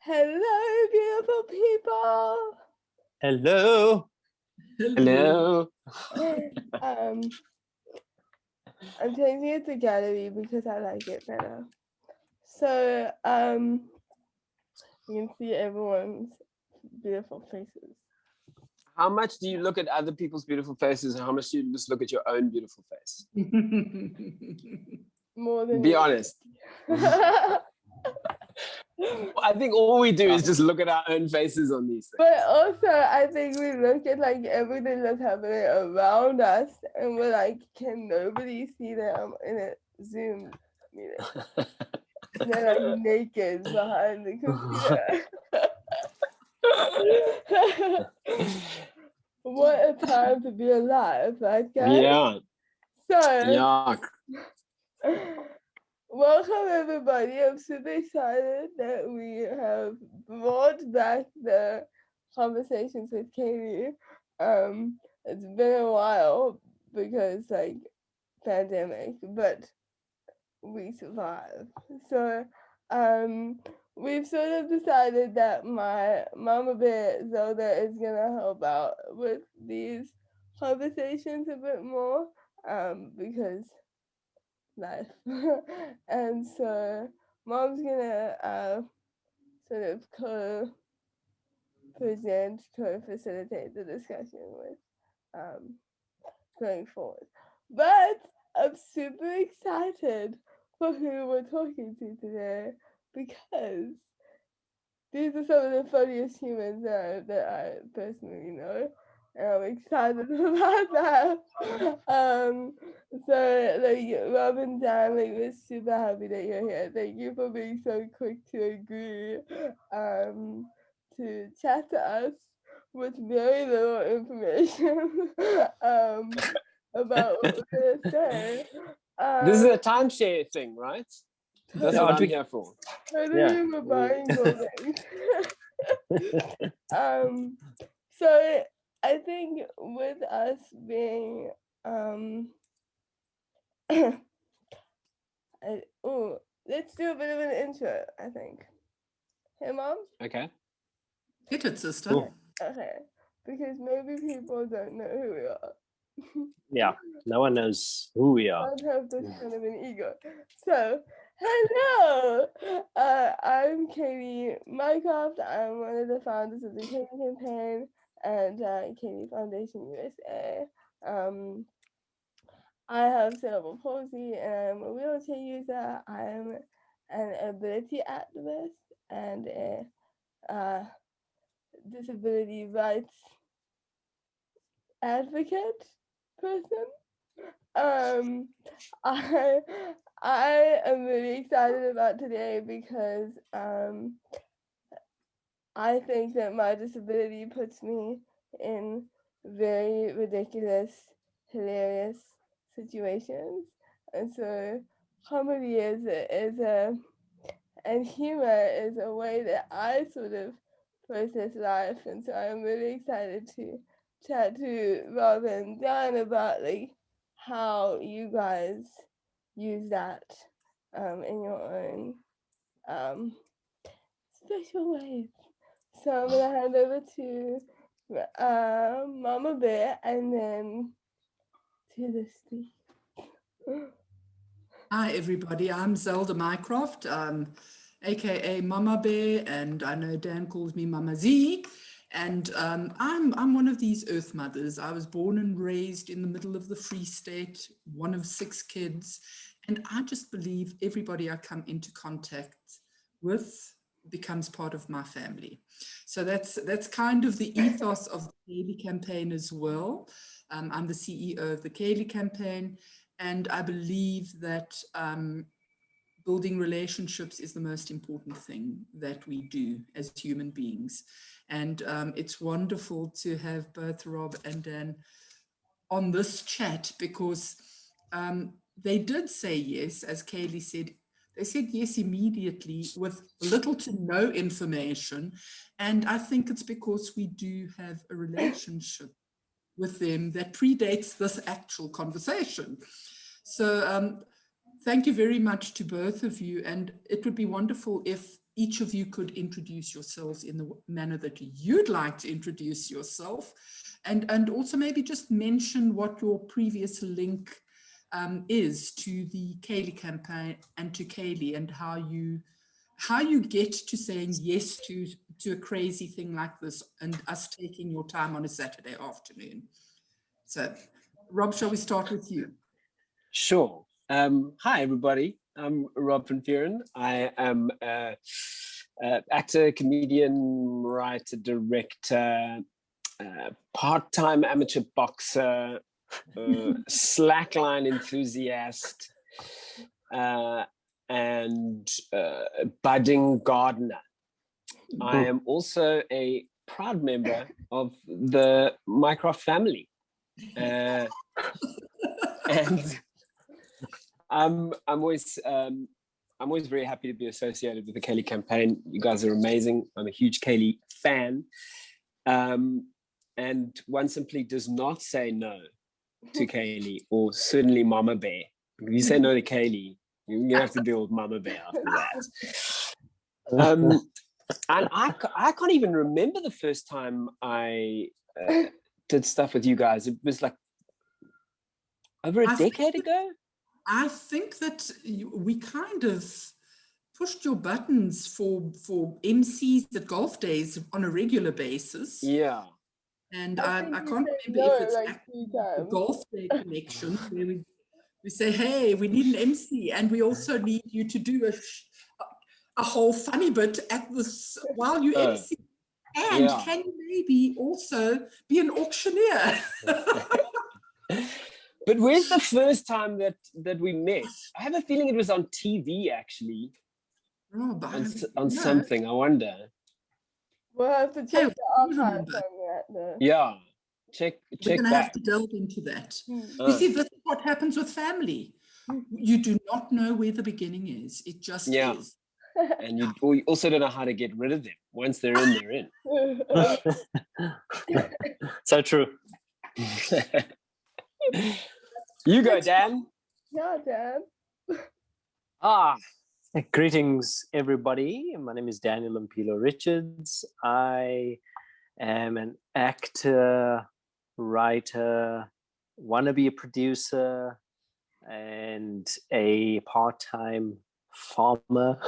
Hello, beautiful people. Hello. Hello. I'm changing it to gallery because I like it better. So, you can see everyone's beautiful faces. How much do you look at other people's beautiful faces, and how much do you just look at your own beautiful face? More than Be you. honest. I think all we do is just look at our own faces on these things. But also, I think we look at like everything that's happening around us, and we're like, can nobody see them in a Zoom meeting? They're like naked behind the computer. What a time to be alive, right, guys? Yeah. So, Yeah. welcome everybody. I'm super excited that we have brought back the conversations with Katie. It's been a while because like pandemic, but we survived. So, we've sort of decided that my mama bear Zelda is gonna help out with these conversations a bit more, because life. And so mom's gonna sort of co-facilitate the discussion with going forward. But I'm super excited for who we're talking to today because these are some of the funniest humans that I personally know. And I'm excited about that. So like Rob and Dan, like we're super happy that you're here. Thank you for being so quick to agree to chat to us with very little information about what we're gonna say. This is a timeshare thing, right? That's what I'm here for. Totally we're buying buildings. So I think with us being let's do a bit of an intro, I think. Hey mom? Okay. Hit it, sister. Cool. Okay. Because maybe people don't know who we are. Yeah, no one knows who we are. I don't have this kind of an ego. So, hello! I'm Katie Mycroft. I'm one of the founders of the Katie Campaign and Katie Foundation USA. I have cerebral palsy and I'm a wheelchair user. I'm an ability activist and a disability rights advocate person. I am really excited about today because I think that my disability puts me in very ridiculous, hilarious situations, and so comedy and humor is a way that I sort of process life, and so I'm really excited to chat to Rob and Dan about like how you guys use that in your own special ways. So I'm gonna hand over to Mama Bear and then to the speak. Hi, everybody. I'm Zelda Mycroft, aka Mama Bear, and I know Dan calls me Mama Z. And I'm one of these Earth mothers. I was born and raised in the middle of the Free State, one of 6 kids, and I just believe everybody I come into contact with becomes part of my family. So that's kind of the ethos of the Chaeli campaign as well. I'm the CEO of the Chaeli campaign, and I believe that building relationships is the most important thing that we do as human beings. And it's wonderful to have both Rob and Dan on this chat because they did say yes, as Chaeli said. They said yes immediately with little to no information. And I think it's because we do have a relationship with them that predates this actual conversation. So thank you very much to both of you. And it would be wonderful if each of you could introduce yourselves in the manner that you'd like to introduce yourself, and also maybe just mention what your previous link is to the Chaeli campaign and to Chaeli, and how you get to saying yes to a crazy thing like this, and us taking your time on a Saturday afternoon. So, Rob, shall we start with you? Sure. Hi, everybody. I'm Rob van Vuuren. I am actor, comedian, writer, director, part-time amateur boxer, slackline enthusiast, and budding gardener. I am also a proud member of the Mycroft family. And I'm always very happy to be associated with the Chaeli campaign. You guys are amazing. I'm a huge Chaeli fan. And one simply does not say no to Chaeli, or certainly Mama Bear. If you say no to Chaeli, you're gonna have to deal with Mama Bear after that. And I can't even remember the first time I did stuff with you guys. It was like over a decade ago. I think that we kind of pushed your buttons for MCs at golf days on a regular basis. Yeah. And I can't remember if it's like a golf day connection where we say, hey, we need an MC, and we also need you to do a whole funny bit at this while you MC. And can you maybe also be an auctioneer? But where's the first time that we met? I have a feeling it was on TV, actually. Oh, on something, I wonder. We'll have to check the archives on that, though. Yeah, check We're going to back. have to delve into that. You see, this is what happens with family. You do not know where the beginning is. It just is. And you also don't know how to get rid of them. Once they're in, they're in. So true. You go, Dan. Yeah, Dan. Greetings, everybody. My name is Daniel Mpilo Richards. I am an actor, writer, wannabe a producer, and a part-time farmer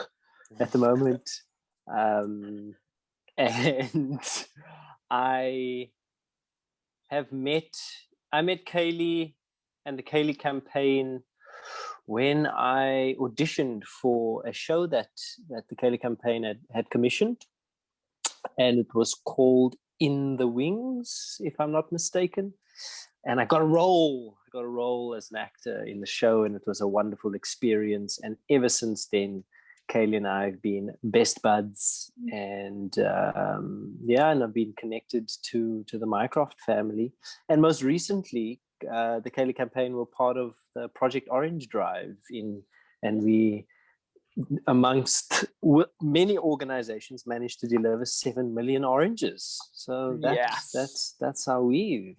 at the moment. And I met Chaeli and the Chaeli campaign when I auditioned for a show that the Chaeli campaign had commissioned, and it was called In the Wings, if I'm not mistaken. And I got a role. As an actor in the show, and it was a wonderful experience. And ever since then, Chaeli and I have been best buds, and and I've been connected to the Mycroft family. And most recently, the Chaeli campaign were part of the Project Orange Drive and we, amongst many organizations, managed to deliver 7 million oranges. So that's how we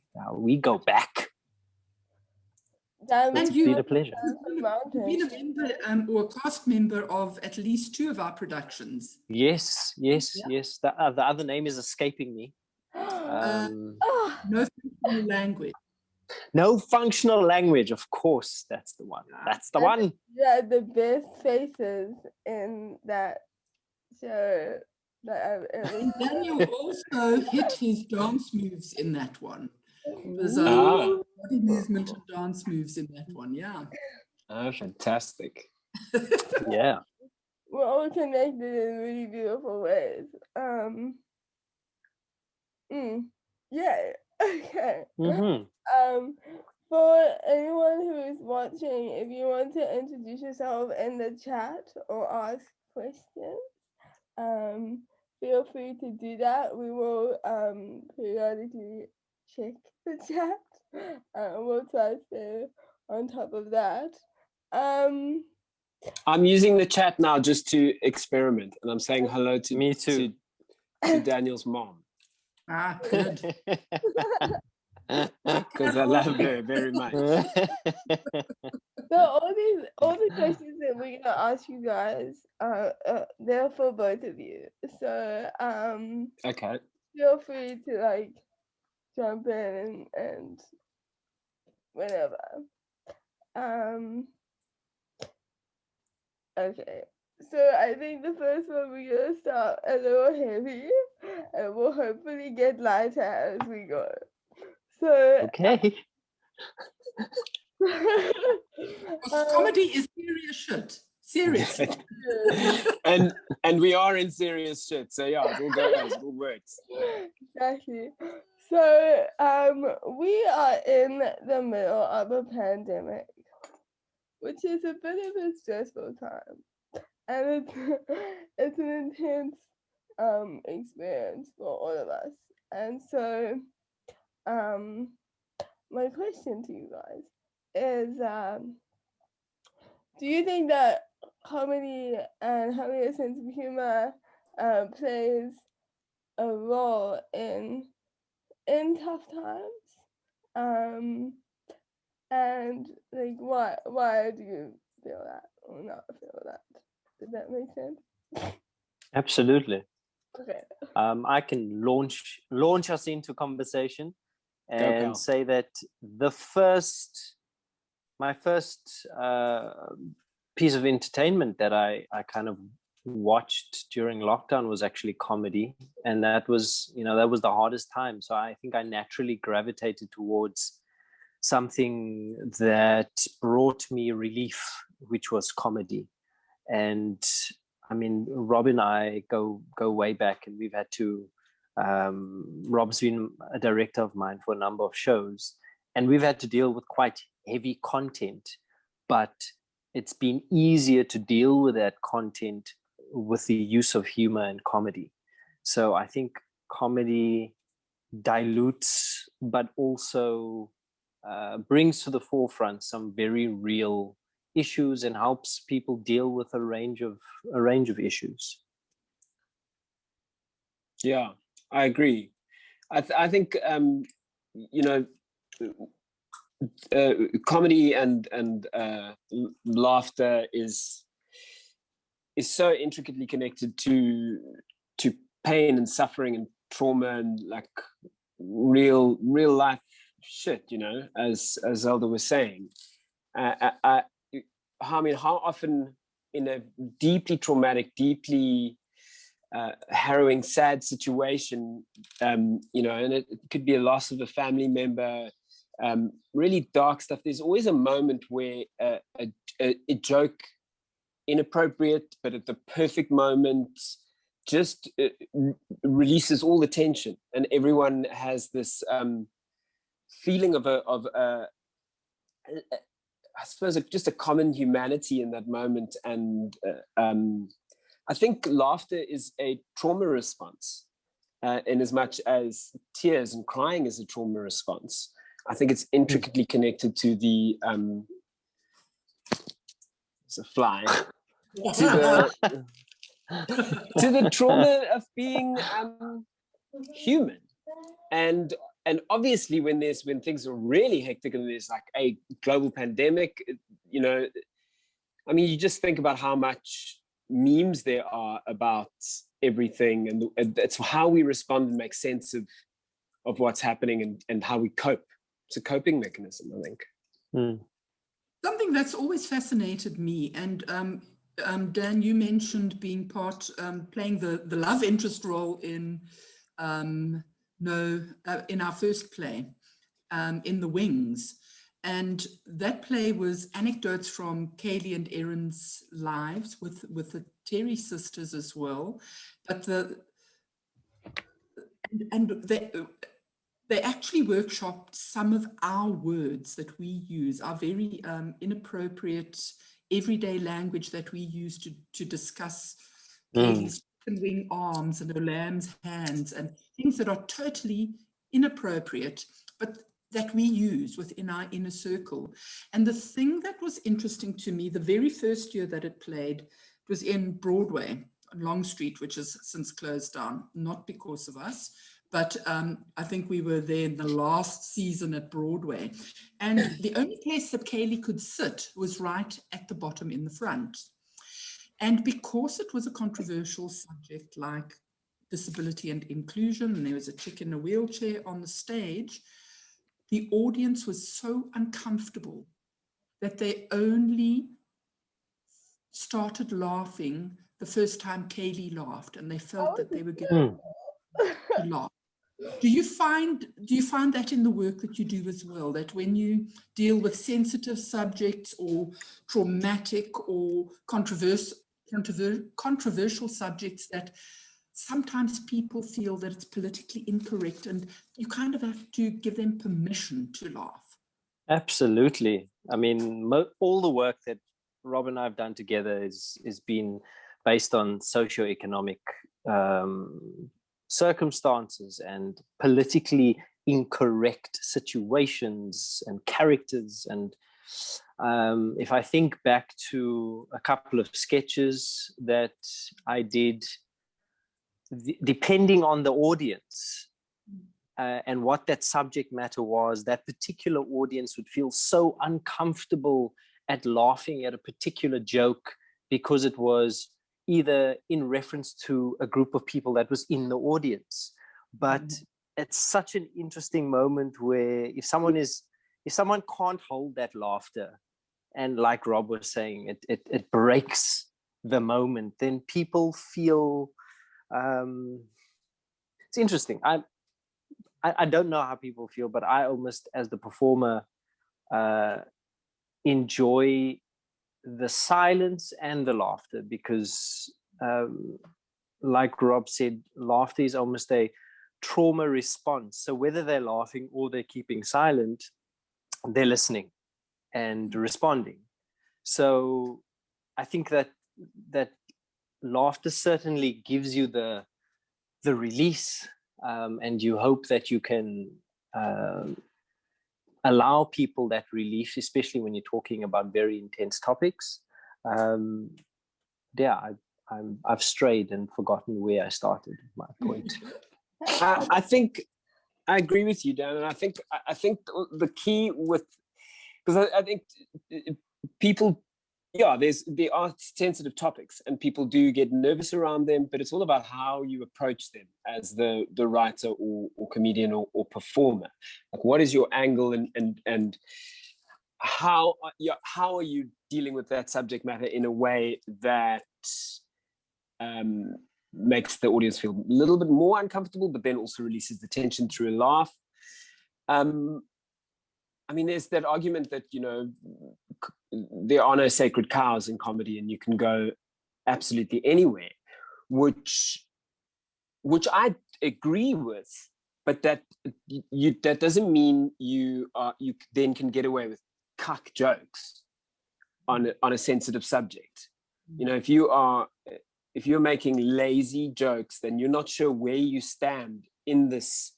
go back. Dan, it's been a pleasure. You've been a member or a cast member of at least 2 of our productions. Yes. The other name is escaping me. No functional language. No functional language, of course. That's the one. Yeah, the best faces in that show. And Daniel also hit his dance moves in that one. There's body movement and dance moves in that one, yeah. Oh, fantastic. Yeah. We're all connected in really beautiful ways. Yeah, okay. For anyone who is watching, if you want to introduce yourself in the chat or ask questions, feel free to do that. We will periodically check the chat. We'll try to stay on top of that. I'm using the chat now just to experiment, and I'm saying hello to me too. To Daniel's mom. Good. Because I love her very much. So all the questions that we're gonna ask you guys, they're for both of you. So Okay. feel free to like jump in and whenever. Okay. So I think the first one we're gonna start a little heavy, and we'll hopefully get lighter as we go. So Okay. Comedy is serious shit. Seriously. and we are in serious shit, so yeah, it all goes, it all works. Exactly. So we are in the middle of a pandemic, which is a bit of a stressful time, and it's an intense experience for all of us. And so my question to you guys is, do you think that comedy and having a sense of humor plays a role in tough times? And like, why do you feel that or not feel that? Does that make sense? Absolutely. Okay. I can launch us into conversation and Go. say that my first piece of entertainment that I kind of watched during lockdown was actually comedy, and that was the hardest time. So I think I naturally gravitated towards something that brought me relief, which was comedy. And I mean, Rob and I go way back, and we've had to. Rob's been a director of mine for a number of shows, and we've had to deal with quite heavy content, but it's been easier to deal with that content with the use of humor and comedy. So I think comedy dilutes, but also brings to the forefront some very real issues and helps people deal with a range of issues. Yeah, I agree. I think comedy and laughter is so intricately connected to pain and suffering and trauma and like real life shit, as Zelda was saying. I mean, how often in a deeply traumatic, deeply harrowing, sad situation, and it could be a loss of a family member, really dark stuff. There's always a moment where a joke, inappropriate, but at the perfect moment, just releases all the tension, and everyone has this feeling of I suppose just a common humanity in that moment. And I think laughter is a trauma response, in as much as tears and crying is a trauma response. I think it's intricately connected to the it's a fly to the trauma of being human. And obviously when things are really hectic and there's like a global pandemic, I mean, you just think about how much memes there are about everything, and it's how we respond and make sense of what's happening and how we cope. It's a coping mechanism, I think. Something that's always fascinated me, and Dan, you mentioned being playing the love interest role in in our first play, in The Wings. And that play was anecdotes from Chaeli and Erin's lives with the Terry sisters as well. But they actually workshopped some of our words that we use, our very inappropriate everyday language that we use to discuss Chaeli's chicken wing arms and her lamb's hands and things that are totally inappropriate, but that we use within our inner circle. And the thing that was interesting to me, the very first year that it played, it was in Broadway on Long Street, which has since closed down, not because of us, but I think we were there in the last season at Broadway. And the only place that Chaeli could sit was right at the bottom in the front. And because it was a controversial subject like disability and inclusion, and there was a chick in a wheelchair on the stage, the audience was so uncomfortable that they only started laughing the first time Chaeli laughed, and they felt that they were getting to laugh. Do you find that in the work that you do as well, that when you deal with sensitive subjects or traumatic or controversial subjects, that sometimes people feel that it's politically incorrect and you kind of have to give them permission to laugh? Absolutely. I mean, all the work that Rob and I have done together is been based on socioeconomic circumstances and politically incorrect situations and characters. And if I think back to a couple of sketches that I did, depending on the audience and what that subject matter was, that particular audience would feel so uncomfortable at laughing at a particular joke because it was either in reference to a group of people that was in the audience. But it's such an interesting moment where if someone can't hold that laughter, and like Rob was saying, it breaks the moment, then people feel it's interesting. I don't know how people feel, but I almost, as the performer, enjoy the silence and the laughter, because like Rob said, laughter is almost a trauma response. So whether they're laughing or they're keeping silent, they're listening and responding. So I think that laughter certainly gives you the release, and you hope that you can allow people that relief, especially when you're talking about very intense topics. I've strayed and forgotten where I started my point. I think I agree with you, Dan, and I think the key with, because I think people, there are sensitive topics and people do get nervous around them, but it's all about how you approach them as the writer or comedian or performer. Like, what is your angle and how are you dealing with that subject matter in a way that makes the audience feel a little bit more uncomfortable, but then also releases the tension through a laugh. I mean, there's that argument that, there are no sacred cows in comedy and you can go absolutely anywhere, which I agree with, but that doesn't mean you then can get away with cuck jokes on a sensitive subject. If you're making lazy jokes, then you're not sure where you stand in this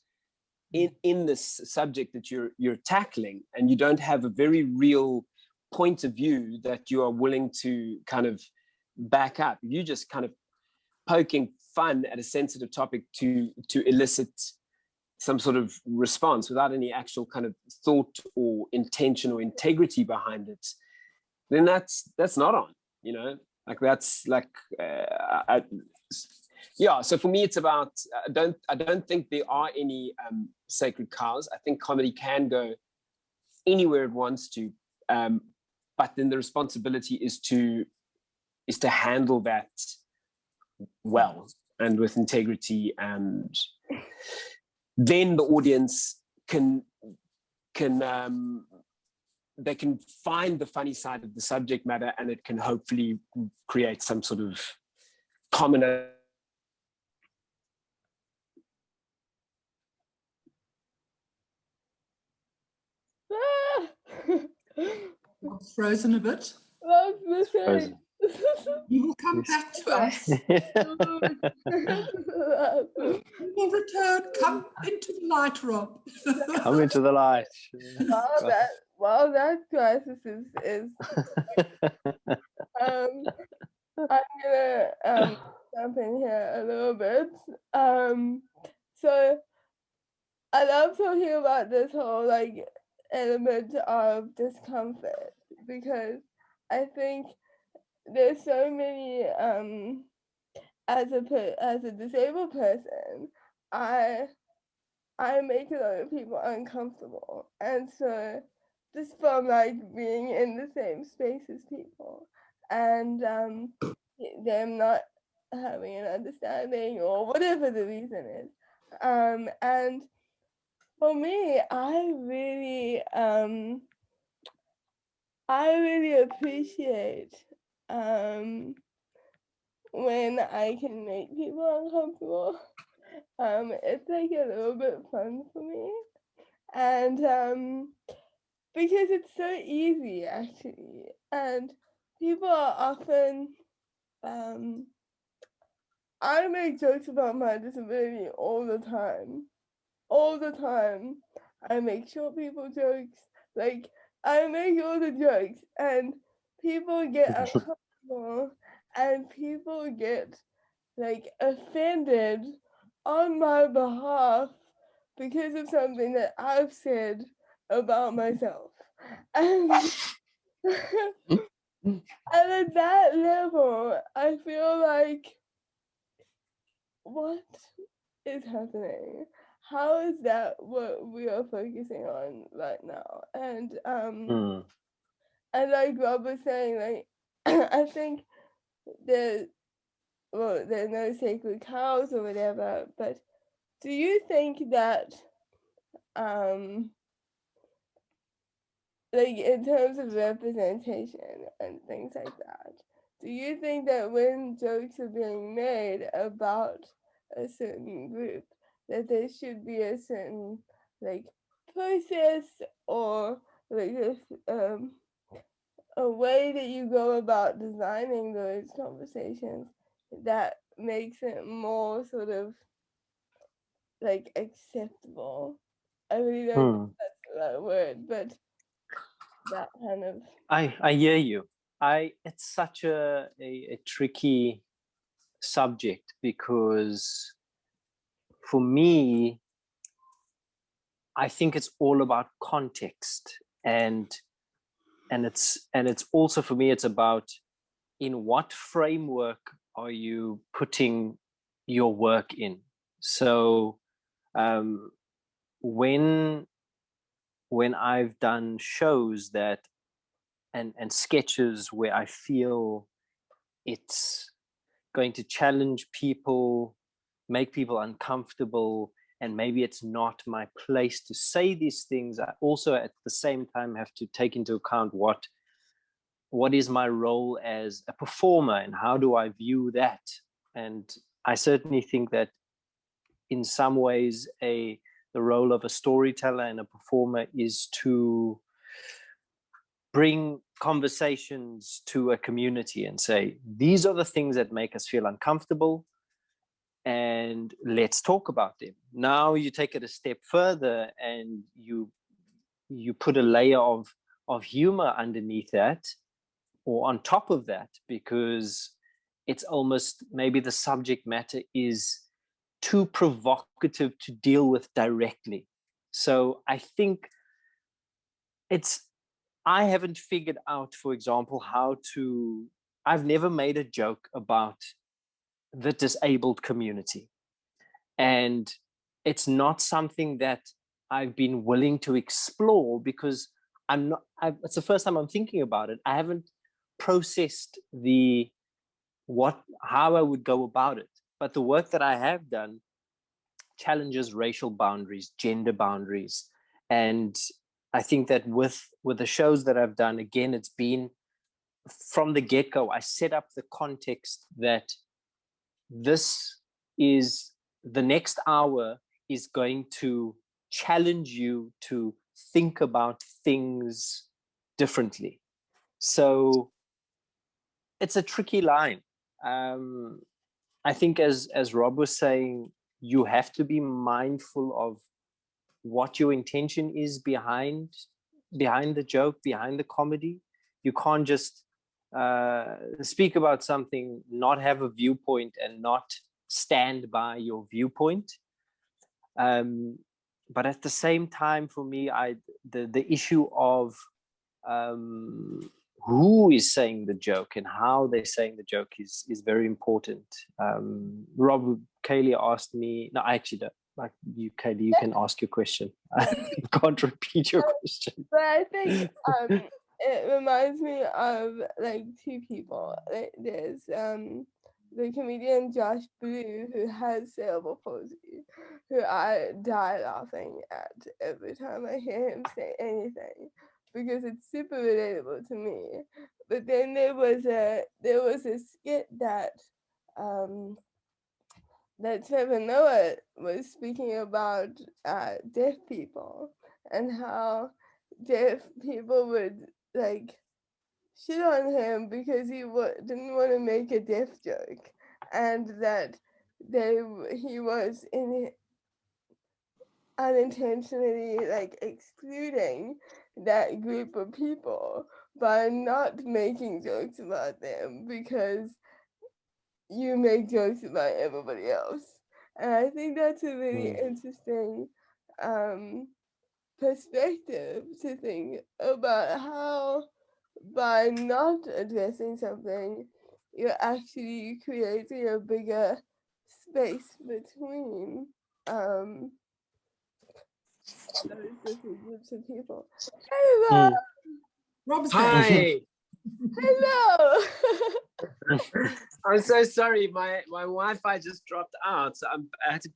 subject that you're tackling, and you don't have a very real point of view that you are willing to kind of back up. You're just kind of poking fun at a sensitive topic to elicit some sort of response without any actual kind of thought or intention or integrity behind it, then that's not on, like that's like so for me it's about I don't think there are any sacred cows. I think comedy can go anywhere it wants to, but then the responsibility is to handle that well and with integrity, and then the audience can they can find the funny side of the subject matter, and it can hopefully create some sort of common. Frozen a bit. Frozen. You will come back to us. You will return. Come into the light, Rob. Come into the light. While that crisis is I'm gonna jump in here a little bit. So I love talking about this whole like element of discomfort because I think there's so many as a disabled person, I make a lot of people uncomfortable, and so just from like being in the same space as people, and them not having an understanding or whatever the reason is, and for me, I really appreciate um when I can make people uncomfortable. It's like a little bit fun for me, and because it's so easy actually, and people are often um I make jokes about my disability all the time. I make short people jokes, like I make all the jokes, and people get uncomfortable, and people get like offended on my behalf because of something that I've said about myself. And, and at that level, I feel like, what is happening? How is that what we are focusing on right now? Hmm. And like Rob was saying, like I think there's there's no sacred cows or whatever, but do you think that um like in terms of representation and things like that, do you think that when jokes are being made about a certain group, that there should be a certain like process or like a way that you go about designing those conversations that makes it more sort of like acceptable? I really don't think Hmm. that's the right word, but that kind of I hear you. It's such a tricky subject because for me, I think it's all about context, and it's also for me it's about in what framework are you putting your work in. So um, when I've done shows that and sketches where I feel it's going to challenge people, make people uncomfortable, and maybe it's not my place to say these things, I also at the same time have to take into account what is my role as a performer and how do I view that. And I certainly think that in some ways the role of a storyteller and a performer is to bring conversations to a community and say, these are the things that make us feel uncomfortable, and let's talk about them. Now you take it a step further and you put a layer of humor underneath that or on top of that, because it's almost maybe the subject matter is too provocative to deal with directly. So I think it's I haven't figured out, for example, I've never made a joke about the disabled community. And it's not something that I've been willing to explore because it's the first time I'm thinking about it. I haven't processed how I would go about it. But the work that I have done challenges racial boundaries, gender boundaries. And I think that with the shows that I've done, again, it's been from the get-go, I set up the context that this is the next hour is going to challenge you to think about things differently. So it's a tricky line. I think as Rob was saying, you have to be mindful of what your intention is behind the joke, behind the comedy. You can't just speak about something, not have a viewpoint, and not stand by your viewpoint. but at the same time, for me, the issue of who is saying the joke and how they're saying the joke is very important. Rob, Chaeli asked me. No, I actually don't. Like you, Chaeli, you can ask your question. I can't repeat your question. But I think it reminds me of like two people. There's the comedian Josh Blue, who has cerebral palsy, who I die laughing at every time I hear him say anything, because it's super relatable to me. But then there was a skit that Trevor Noah was speaking about deaf people and how deaf people would like shit on him because he didn't want to make a deaf joke, and that he was unintentionally like excluding that group of people by not making jokes about them because you make jokes about everybody else. And I think that's a really interesting perspective to think about, how by not addressing something, you're actually creating a bigger space between those different groups of people. Hey, Rob! Rob's back. Hi. Hello! I'm so sorry. My Wi-Fi just dropped out. So I had to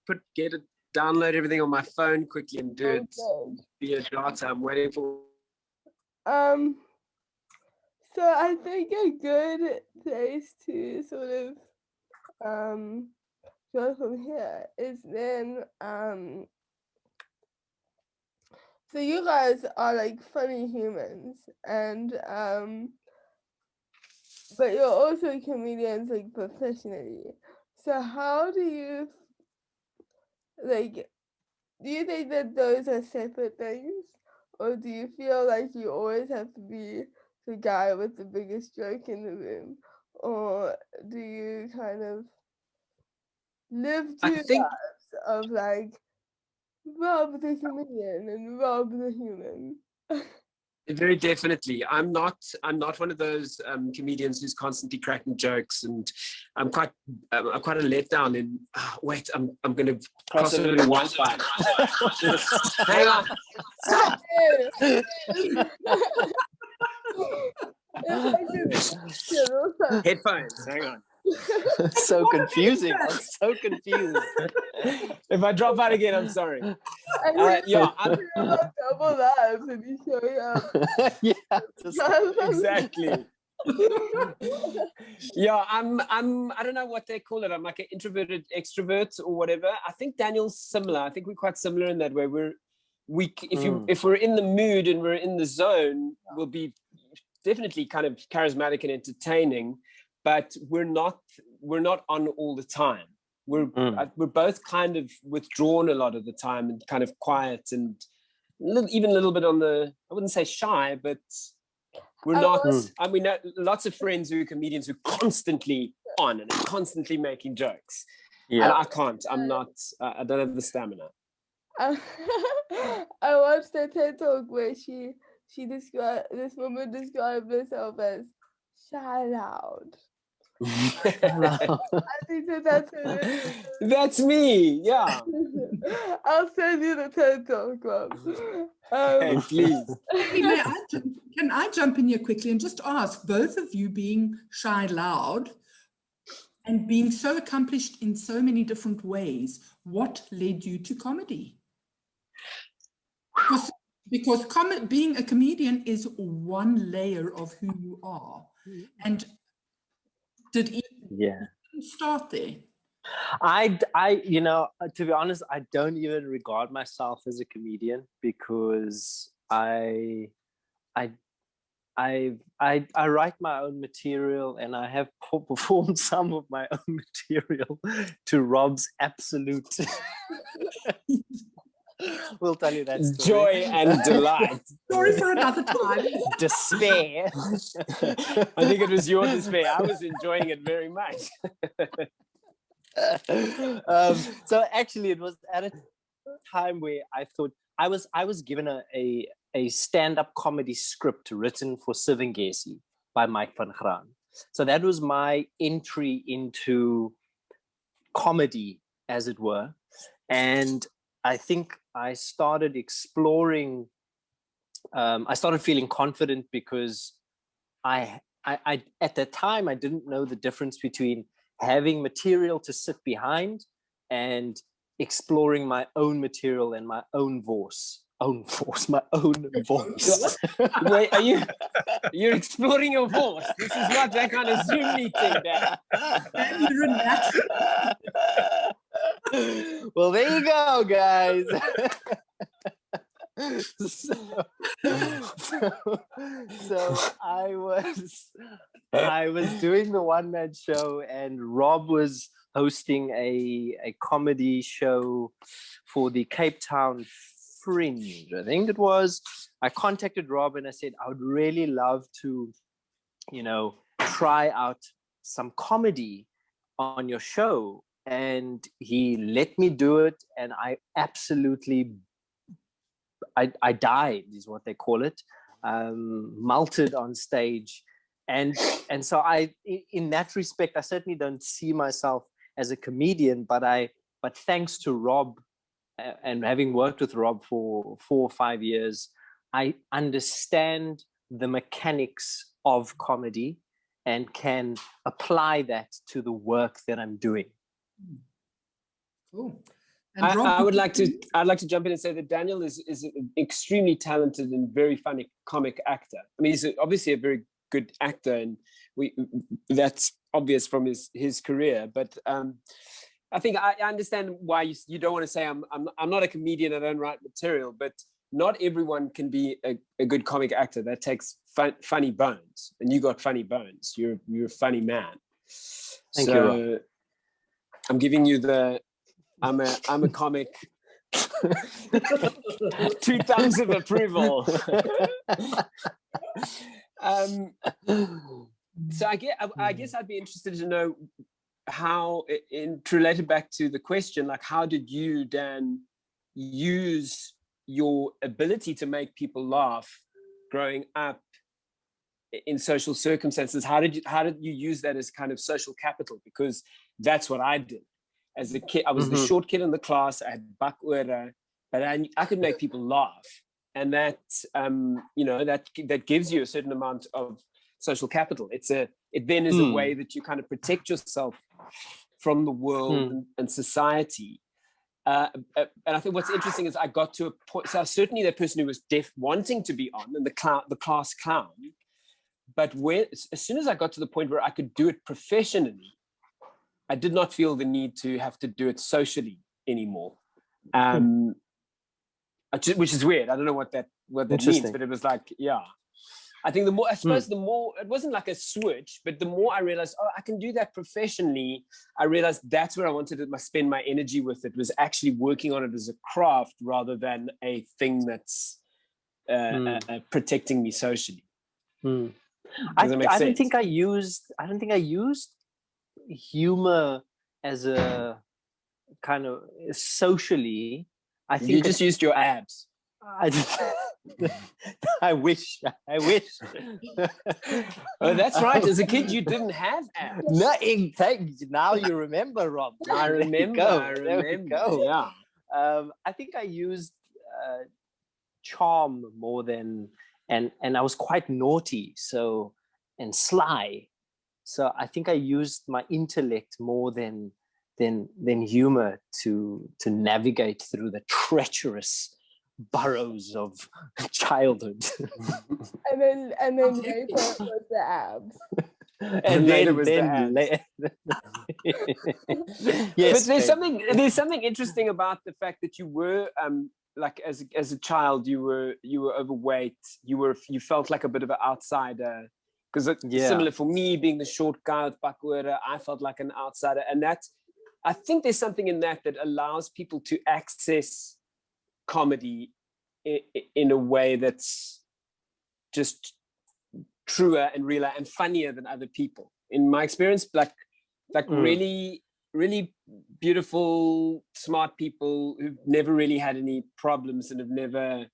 download everything on my phone quickly and do it via data. I'm waiting for. So I think a good place to sort of go from here is then so you guys are like funny humans, and but you're also comedians like professionally. So how do you think that those are separate things, or do you feel like you always have to be the guy with the biggest joke in the room, or do you kind of live two lives of like Rob the comedian and Rob the human? Very definitely. I'm not one of those comedians who's constantly cracking jokes, and I'm quite a letdown in. Wait, I'm going to cross over to Wi-Fi. Hang on. Headphones. Hang on. So confusing. I'm so confused. If I drop out again, I'm sorry. I'm double lives and you showing up. Yeah, exactly. Yeah, I don't know what they call it. I'm like an introverted extrovert or whatever. I think Daniel's similar. I think we're quite similar in that way. If we're in the mood and we're in the zone, we'll be definitely kind of charismatic and entertaining, but we're not on all the time. We're both kind of withdrawn a lot of the time and kind of quiet and even a little bit on the, I wouldn't say shy, but we're not. I mean, lots of friends who are comedians who are constantly on and are constantly making jokes. Yeah, and I can't. I'm not. I don't have the stamina. I watched a TED Talk where this woman described herself as shy loud. I think that's me. Yeah. I'll send you the TED Talk, Rob. Hey, please. Can I jump in here quickly and just ask, both of you being shy loud and being so accomplished in so many different ways, what led you to comedy? Because being a comedian is one layer of who you are. And did you start there? To be honest, I don't even regard myself as a comedian because I write my own material, and I have performed some of my own material to Rob's absolute we'll tell you that story. Joy and delight. Story for another time. Despair. I think it was your despair. I was enjoying it very much. So actually, it was at time where I thought I was given a stand-up comedy script written for Sivingesi by Mike van Graan. So that was my entry into comedy, as it were. And I think I started exploring, I started feeling confident because I at that time, I didn't know the difference between having material to sit behind and exploring my own material and my own voice. My own voice. Wait, you're exploring your voice? This is not that kind of Zoom meeting, Dan. You're a natural. Well, there you go, guys. So I was doing the one-man show, and Rob was hosting a comedy show for the Cape Town Fringe, I think it was. I contacted Rob and I said, I would really love to, try out some comedy on your show. And he let me do it, and I absolutely I died, is what they call it, melted on stage. And so in that respect, I certainly don't see myself as a comedian, but thanks to Rob and having worked with Rob for 4 or 5 years, I understand the mechanics of comedy and can apply that to the work that I'm doing. Cool. I'd like to jump in and say that Daniel is an extremely talented and very funny comic actor. I mean, he's obviously a very good actor, and that's obvious from his career. But I think I understand why you don't want to say I'm not a comedian. I don't write material, but not everyone can be a good comic actor. That takes funny bones, and you got funny bones. You're a funny man. Thank you, Rob. I'm giving you the. I'm a comic. 2 thumbs of approval. So I guess I'd be interested to know how, related back to the question, like how did you, Dan, use your ability to make people laugh growing up in social circumstances? How did you use that as kind of social capital? Because that's what I did. As a kid, I was the short kid in the class. I had buckwurre, but I could make people laugh, and that that gives you a certain amount of social capital. It then is a way that you kind of protect yourself from the world and society. And I think what's interesting is I got to a point. So I was certainly that person who was deaf, wanting to be on, and the class clown. But as soon as I got to the point where I could do it professionally, I did not feel the need to have to do it socially anymore, which is weird. I don't know what that means, but it was like, yeah. I think the more it wasn't like a switch, but the more I realized, I can do that professionally, I realized that's where I wanted to spend my energy with. It was actually working on it as a craft rather than a thing that's protecting me socially. I don't think I used humor as a kind of socially. I think you just used your abs. I wish. Oh, that's right. As a kid, you didn't have abs. No, now you remember, Rob. I remember. Yeah. I think I used charm more than, and I was quite naughty, and sly. So I think I used my intellect more than humor to navigate through the treacherous burrows of childhood. and then later it was the abs. And then it was the abs. Yes, but there's something interesting about the fact that you were like as a child you were overweight. You felt like a bit of an outsider. Because similar for me, being the short guy with buckwurre, I felt like an outsider. And I think there's something in that allows people to access comedy in a way that's just truer and realer and funnier than other people. In my experience, really really beautiful, smart people who've never really had any problems and have never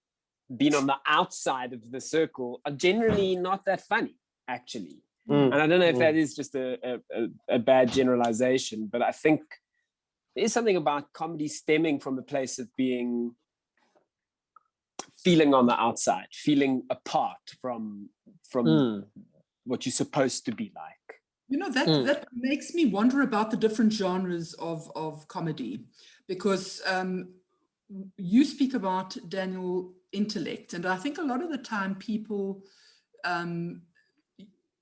been on the outside of the circle are generally not that funny, actually. And I don't know if that is just a bad generalization, but I think there's something about comedy stemming from the place of feeling on the outside, feeling apart from what you're supposed to be like. You know, that makes me wonder about the different genres of comedy, because you speak about, Daniel, intellect, and I think a lot of the time people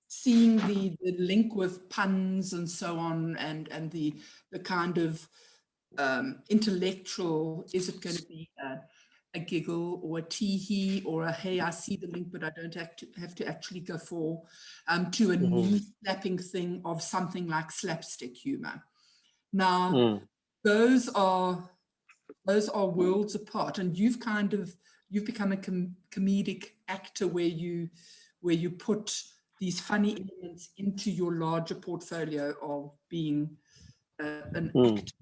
seeing the link with puns and so on, and the kind of intellectual, is it going to be a giggle or a tee-hee or a hey, I see the link, but I don't have to actually go for, to a knee-slapping thing of something like slapstick humor. Now, those are worlds apart, and you've become a comedic actor where you put these funny elements into your larger portfolio of being an actor.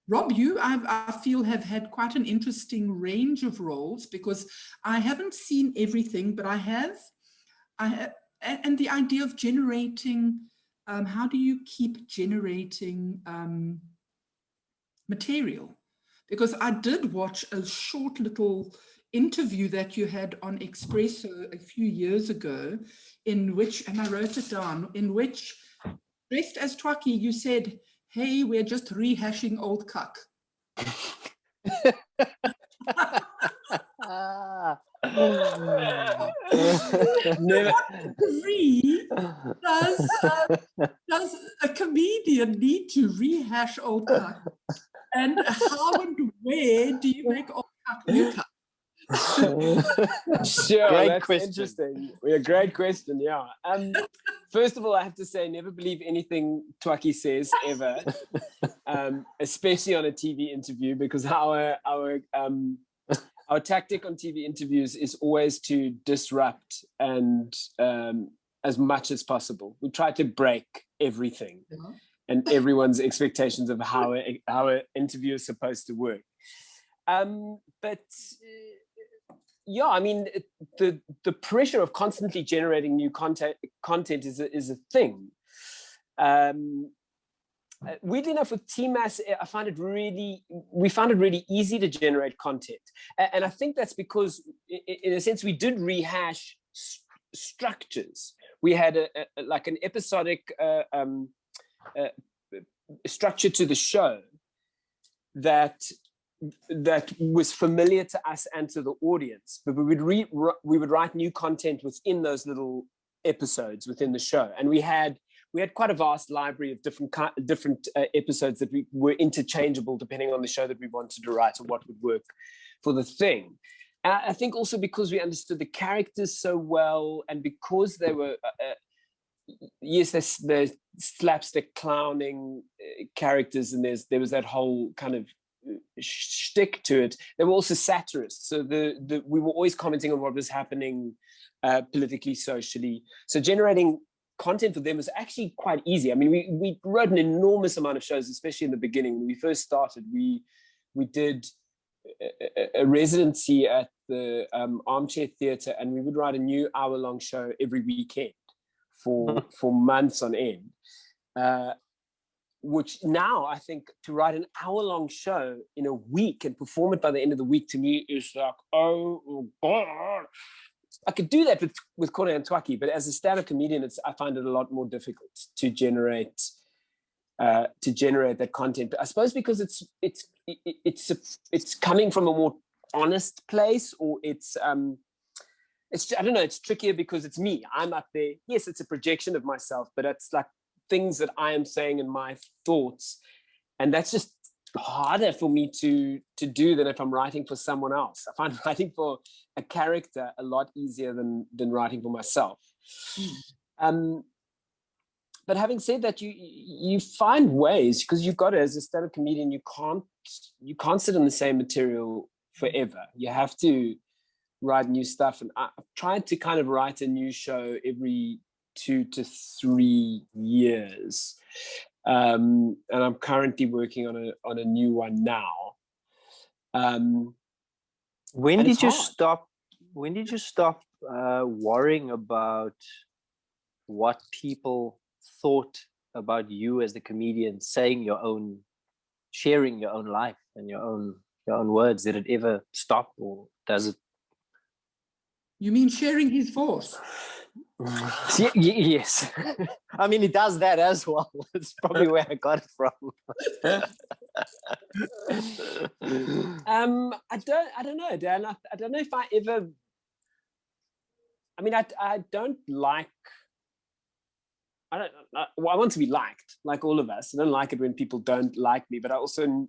Rob, you, I feel, have had quite an interesting range of roles, because I haven't seen everything, but I have, and the idea of generating, how do you keep generating material? Because I did watch a short little interview that you had on Expresso a few years ago, in which, and I wrote it down, in which, dressed as Twaki, you said, hey, we're just rehashing old cuck. Never. What degree does a comedian need to rehash old cuck? And how and where do you make old cuck new cuck? Sure, Great that's question. interesting. Yeah, great question. Yeah. First of all, I have to say, never believe anything Twaki says ever, especially on a TV interview, because our tactic on TV interviews is always to disrupt and as much as possible. We try to break everything and everyone's expectations of how an interview is supposed to work. But yeah, I mean, the pressure of constantly generating new content is a thing. Weirdly enough, with TMAS, we found it really easy to generate content, and I think that's because, in a sense, we did rehash structures. We had like an episodic structure to the show that was familiar to us and to the audience, but we would write new content within those little episodes within the show, and we had quite a vast library of different episodes that were interchangeable depending on the show that we wanted to write or what would work for the thing. And I think also because we understood the characters so well, and because they were yes, there's slapstick clowning characters, and there was that whole kind of shtick to it. They were also satirists, so we were always commenting on what was happening politically, socially. So generating content for them was actually quite easy. I mean, we wrote an enormous amount of shows, especially in the beginning. When we first started, we did a residency at the Armchair Theatre, and we would write a new hour-long show every weekend for months on end. Which now I think to write an hour-long show in a week and perform it by the end of the week, to me is like, oh God. I could do that with Kore and Twaki, but as a stand-up comedian, I find it a lot more difficult to generate that content. But I suppose because it's coming from a more honest place, or it's I don't know, it's trickier because it's me. I'm up there. Yes, it's a projection of myself, but it's like things that I am saying in my thoughts, and that's just harder for me to do than if I'm writing for someone else. I find writing for a character a lot easier than writing for myself. But having said that, you find ways, because you've got to, as a stand-up comedian, you can't sit on the same material forever. You have to write new stuff, and I've tried to kind of write a new show every 2 to 3 years. and I'm currently working on a new one now. When and it's did you hard. stop? When did you stop worrying about what people thought about you as the comedian, sharing your own life and your own words? Did it ever stop, or does it? You mean sharing his voice? Yes. I mean, he does that as well. It's probably where I got it from. I don't know, Dan. I don't know if I ever. I mean, I don't like. Well, I want to be liked, like all of us. I don't like it when people don't like me, but I also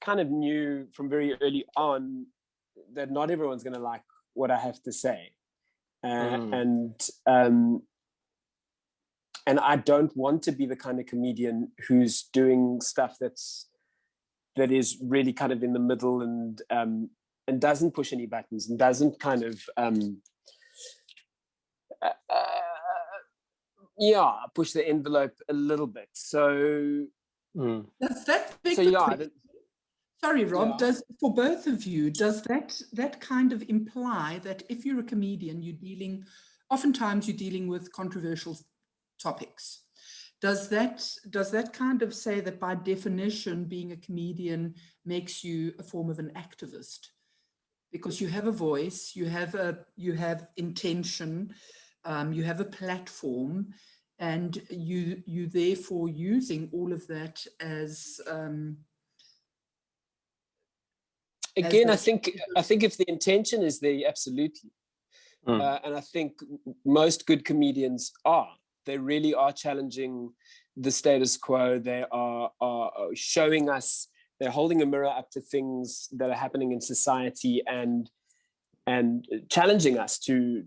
kind of knew from very early on that not everyone's going to like what I have to say, and I don't want to be the kind of comedian who's doing stuff that is really kind of in the middle and doesn't push any buttons and doesn't kind of push the envelope a little bit. So Does that beg so the yeah, question? Sorry, Rob, Yeah. does, for both of you, does that kind of imply that if you're a comedian, oftentimes you're dealing with controversial topics? Does that kind of say that by definition, being a comedian makes you a form of an activist? Because you have a voice, you have intention, you have a platform, and you therefore using all of that as again, I think if the intention is there, absolutely. And I think most good comedians they really are challenging the status quo. They are showing us, they're holding a mirror up to things that are happening in society and challenging us to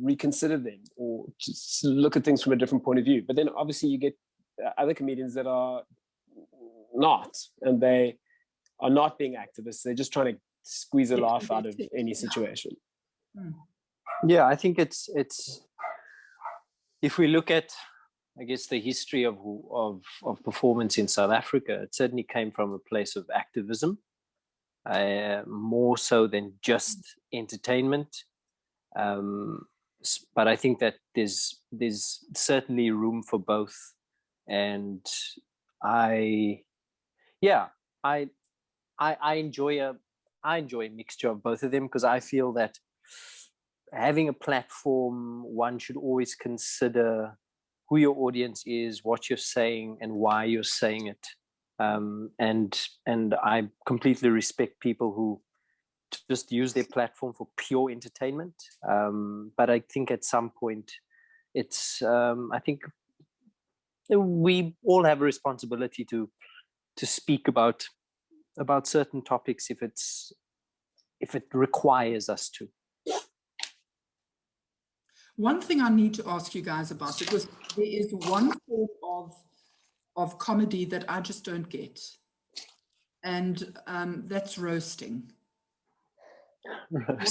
reconsider them or just look at things from a different point of view. But then obviously you get other comedians that are not, and they are not being activists. They're just trying to squeeze a laugh out of any situation. Yeah, I think it's if we look at, I guess, the history of performance in South Africa, it certainly came from a place of activism, more so than just entertainment. But I think that there's certainly room for both, and I enjoy a mixture of both of them, because I feel that having a platform, one should always consider who your audience is, what you're saying, and why you're saying it. And I completely respect people who just use their platform for pure entertainment. But I think at some point, it's I think we all have a responsibility to speak about certain topics if it requires us to. One thing I need to ask you guys about, because there is one form of comedy that I just don't get, and that's roasting. What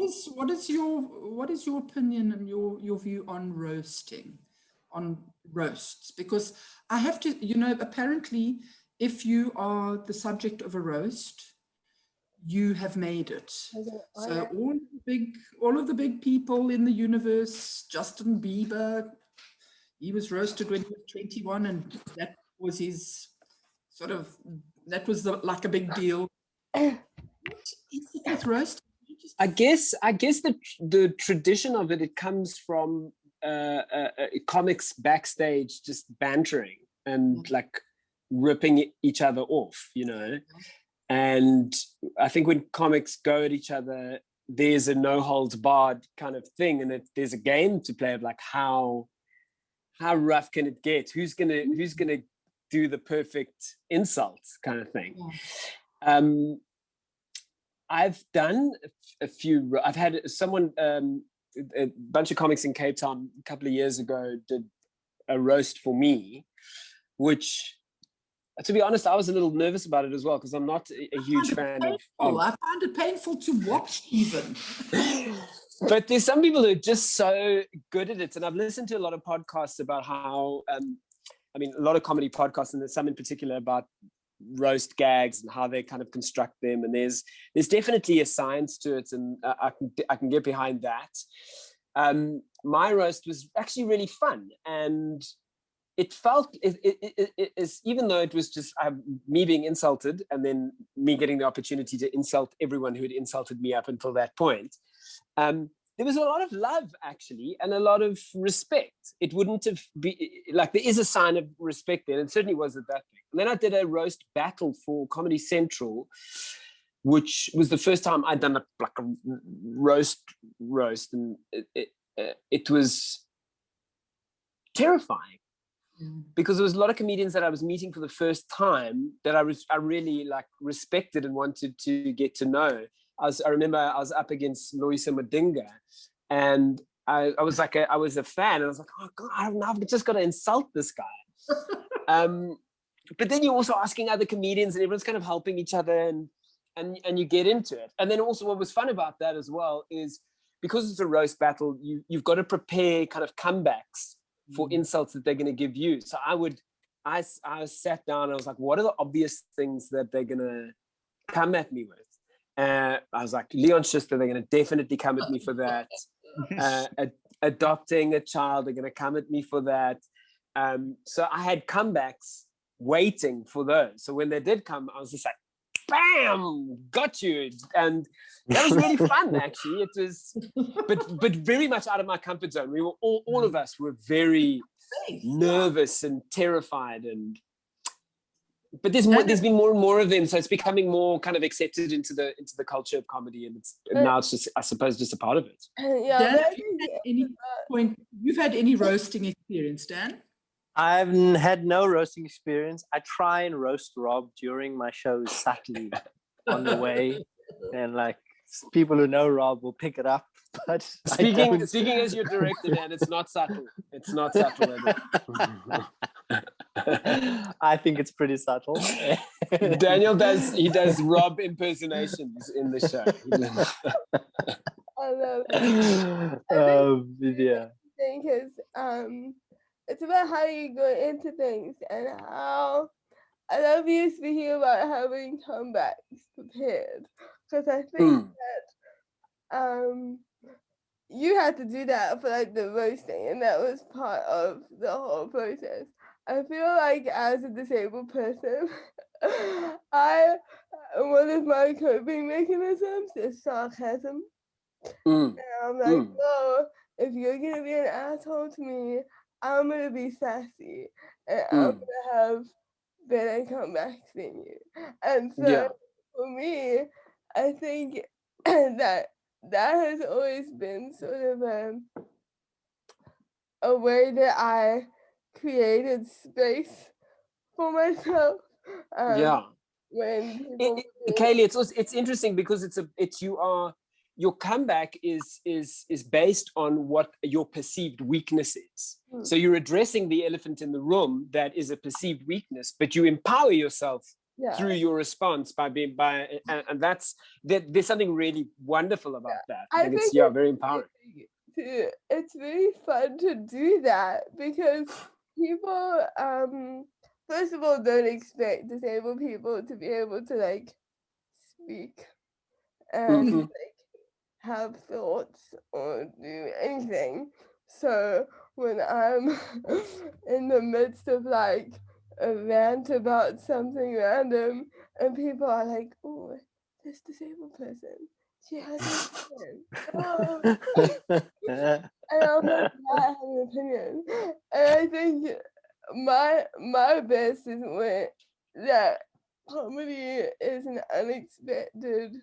is your opinion and your view on roasting, on roasts? Because I have to, apparently, if you are the subject of a roast, you have made it. So all of the big people in the universe, Justin Bieber, he was roasted when he was 21, and that was his like a big deal. What is it with roasting? I guess the tradition of it comes from comics backstage, just bantering and like ripping each other off, And I think when comics go at each other, there's a no holds barred kind of thing, and there's a game to play of like how rough can it get? Who's gonna do the perfect insult kind of thing? Yeah. I've done a few. I've had someone, a bunch of comics in Cape Town a couple of years ago did a roast for me, which, to be honest, I was a little nervous about it as well, because I'm not a huge fan of. I find it painful to watch even. But there's some people who are just so good at it, and I've listened to a lot of podcasts about how I mean, a lot of comedy podcasts, and there's some in particular about roast gags and how they kind of construct them. And there's definitely a science to it, and I can get behind that. My roast was actually really fun, and it felt even though it was just me being insulted and then me getting the opportunity to insult everyone who had insulted me up until that point. There was a lot of love, actually, and a lot of respect. It wouldn't have been like, there is a sign of respect there, and it certainly was at that thing. And then I did a roast battle for Comedy Central, which was the first time I'd done like a roast, and it was terrifying. Because there was a lot of comedians that I was meeting for the first time that I really like respected and wanted to get to know. I remember I was up against Loisa Madinga, and I was a fan, and I was like, oh God, I've just got to insult this guy. But then you're also asking other comedians, and everyone's kind of helping each other, and you get into it. And then also what was fun about that as well is, because it's a roast battle, you've got to prepare kind of comebacks for insults that they're going to give you. So I sat down and I was like, what are the obvious things that they're going to come at me with? I was like, Leon Schuster, they're going to definitely come at me for that. Adopting a child, they're going to come at me for that. So I had comebacks waiting for those. So when they did come, I was just like, bam, got you. And that was really fun, actually. It was, but very much out of my comfort zone. We were all of us were very nervous and terrified, but there's been more and more of them, so it's becoming more kind of accepted into the culture of comedy, and now it's just, I suppose, just a part of it. Dan, you've had any roasting experience, Dan? I've had no roasting experience. I try and roast Rob during my shows subtly on the way, and like people who know Rob will pick it up. But speaking as your director, Dan, it's not subtle. It's not subtle at all. I think it's pretty subtle. Daniel does Rob impersonations in the show. I love it. Yeah. Because it's about how you go into things, and how I love you speaking about having comebacks prepared, because I think that you had to do that for like the roasting, and that was part of the whole process. I feel like as a disabled person, one of my coping mechanisms is sarcasm. And I'm like, oh, if you're gonna be an asshole to me, I'm gonna be sassy, and I'm gonna have better comebacks than you. And so for me, I think that has always been sort of a way that I created space for myself. When people Chaeli, it's interesting because your comeback is based on what your perceived weakness is. So you're addressing the elephant in the room that is a perceived weakness, but you empower yourself through your response and there's something really wonderful about that. I think it's very empowering. It's really fun to do that, because people first of all don't expect disabled people to be able to like speak and like have thoughts or do anything. So when I'm in the midst of like a rant about something random, and people are like, oh, this disabled person, she has an opinion. And I'm like, I have an opinion. And I think my best is when that comedy is an unexpected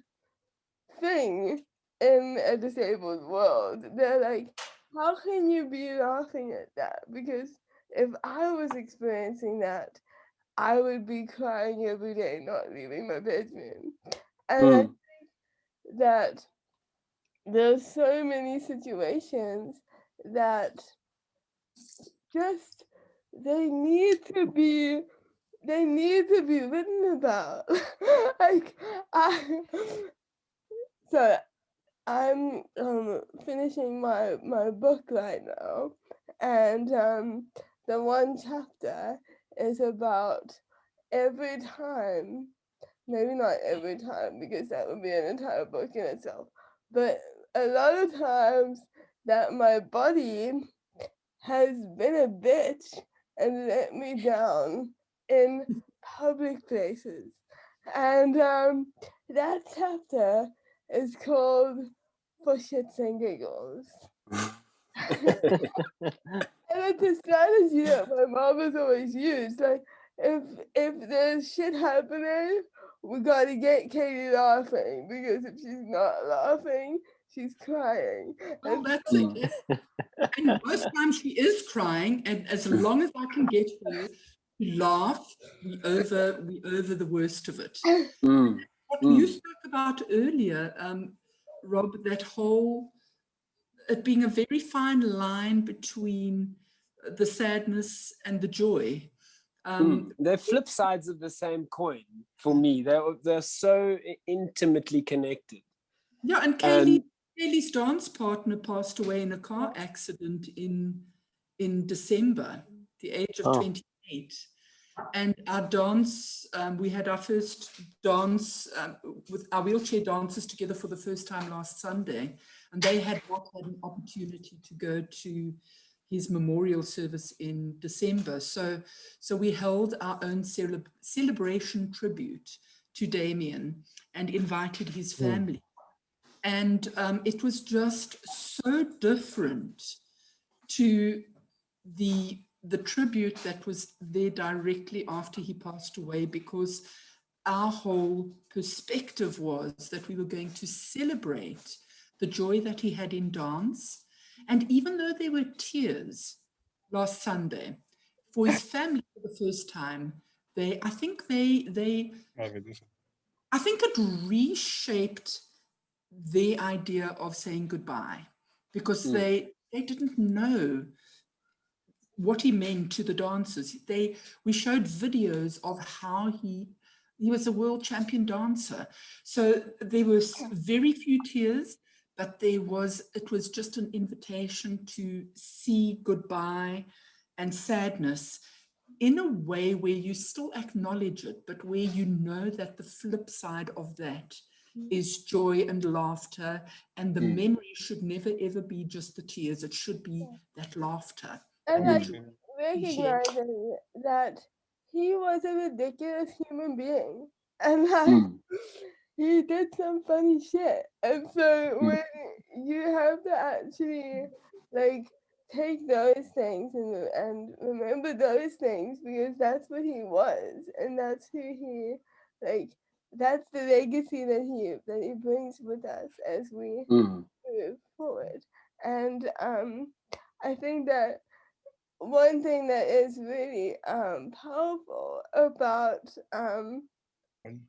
thing in a disabled world. They're like, how can you be laughing at that? Because if I was experiencing that, I would be crying every day, not leaving my bedroom. And I think that there's so many situations that just they need to be written about. Like so I'm finishing my book right now, and the one chapter is about every time, maybe not every time because that would be an entire book in itself, but a lot of times that my body has been a bitch and let me down in public places. And that chapter is called For Shits and Giggles. And it's a strategy that my mom has always used. Like, if there's shit happening, we gotta get Katie laughing, because if she's not laughing, she's crying. Well, And that's it. And most times she is crying, and as long as I can get her to laugh, we over the worst of it. What you spoke about earlier, Rob, that whole it being a very fine line between the sadness and the joy. They're flip sides of the same coin for me. They're so intimately connected. Yeah, and Chaeli's dance partner passed away in a car accident in December, the age of 28. And our dance, we had our first dance with our wheelchair dancers together for the first time last Sunday. And they had not had an opportunity to go to his memorial service in December. So we held our own celebration tribute to Damien and invited his family. And it was just so different to the tribute that was there directly after he passed away, because our whole perspective was that we were going to celebrate the joy that he had in dance. And even though there were tears last Sunday, for his family for the first time, I think it reshaped their idea of saying goodbye, because they didn't know what he meant to the dancers. We showed videos of how he was a world champion dancer. So there was very few tears, but it was just an invitation to see goodbye and sadness in a way where you still acknowledge it, but where you know that the flip side of that is joy and laughter, and the memory should never ever be just the tears. It should be that laughter. And like recognizing that he was a ridiculous human being, and like he did some funny shit. And so when you have to actually like take those things and remember those things, because that's what he was, and that's who he like. That's the legacy that he brings with us as we move forward. And I think that one thing that is really powerful about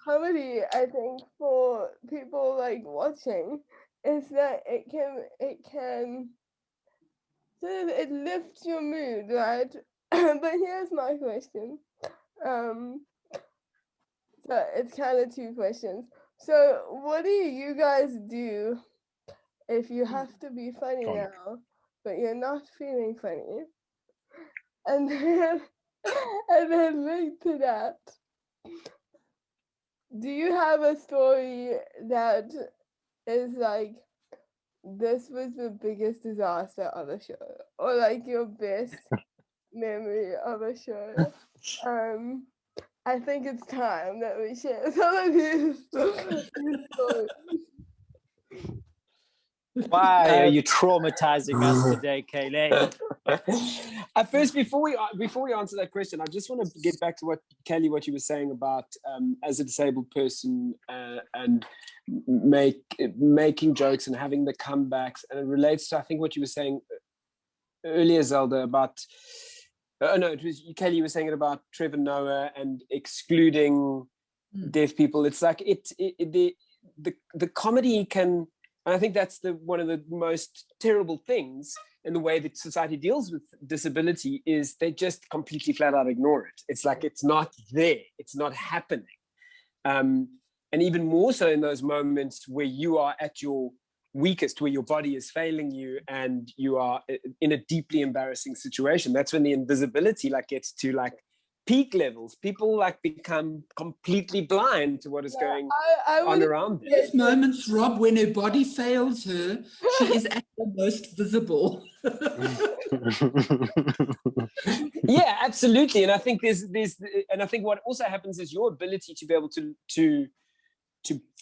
comedy, I think, for people like watching, is that it can sort of, it lifts your mood, right? But here's my question. So it's kind of two questions. So what do you guys do if you have to be funny now, but you're not feeling funny? And then linked to that, do you have a story that is like, this was the biggest disaster of a show, or like your best memory of a show? I think it's time that we share some of these stories. Why are you traumatizing us today, Chaeli? First, before we answer that question, I just want to get back to what you were saying about as a disabled person and making jokes and having the comebacks, and it relates to, I think, what you were saying earlier, Zelda, about. Oh no, it was Chaeli. You were saying it about Trevor Noah and excluding deaf people. It's like the comedy can. And I think that's one of the most terrible things in the way that society deals with disability, is they just completely flat out ignore it. It's like it's not there. It's not happening. And even more so in those moments where you are at your weakest, where your body is failing you and you are in a deeply embarrassing situation. That's when the invisibility like gets to like peak levels. People like become completely blind to what is going I on would around them. Those moments, Rob, when her body fails her, she is at her most visible. Yeah, absolutely. And I think and I think what also happens is your ability to be able to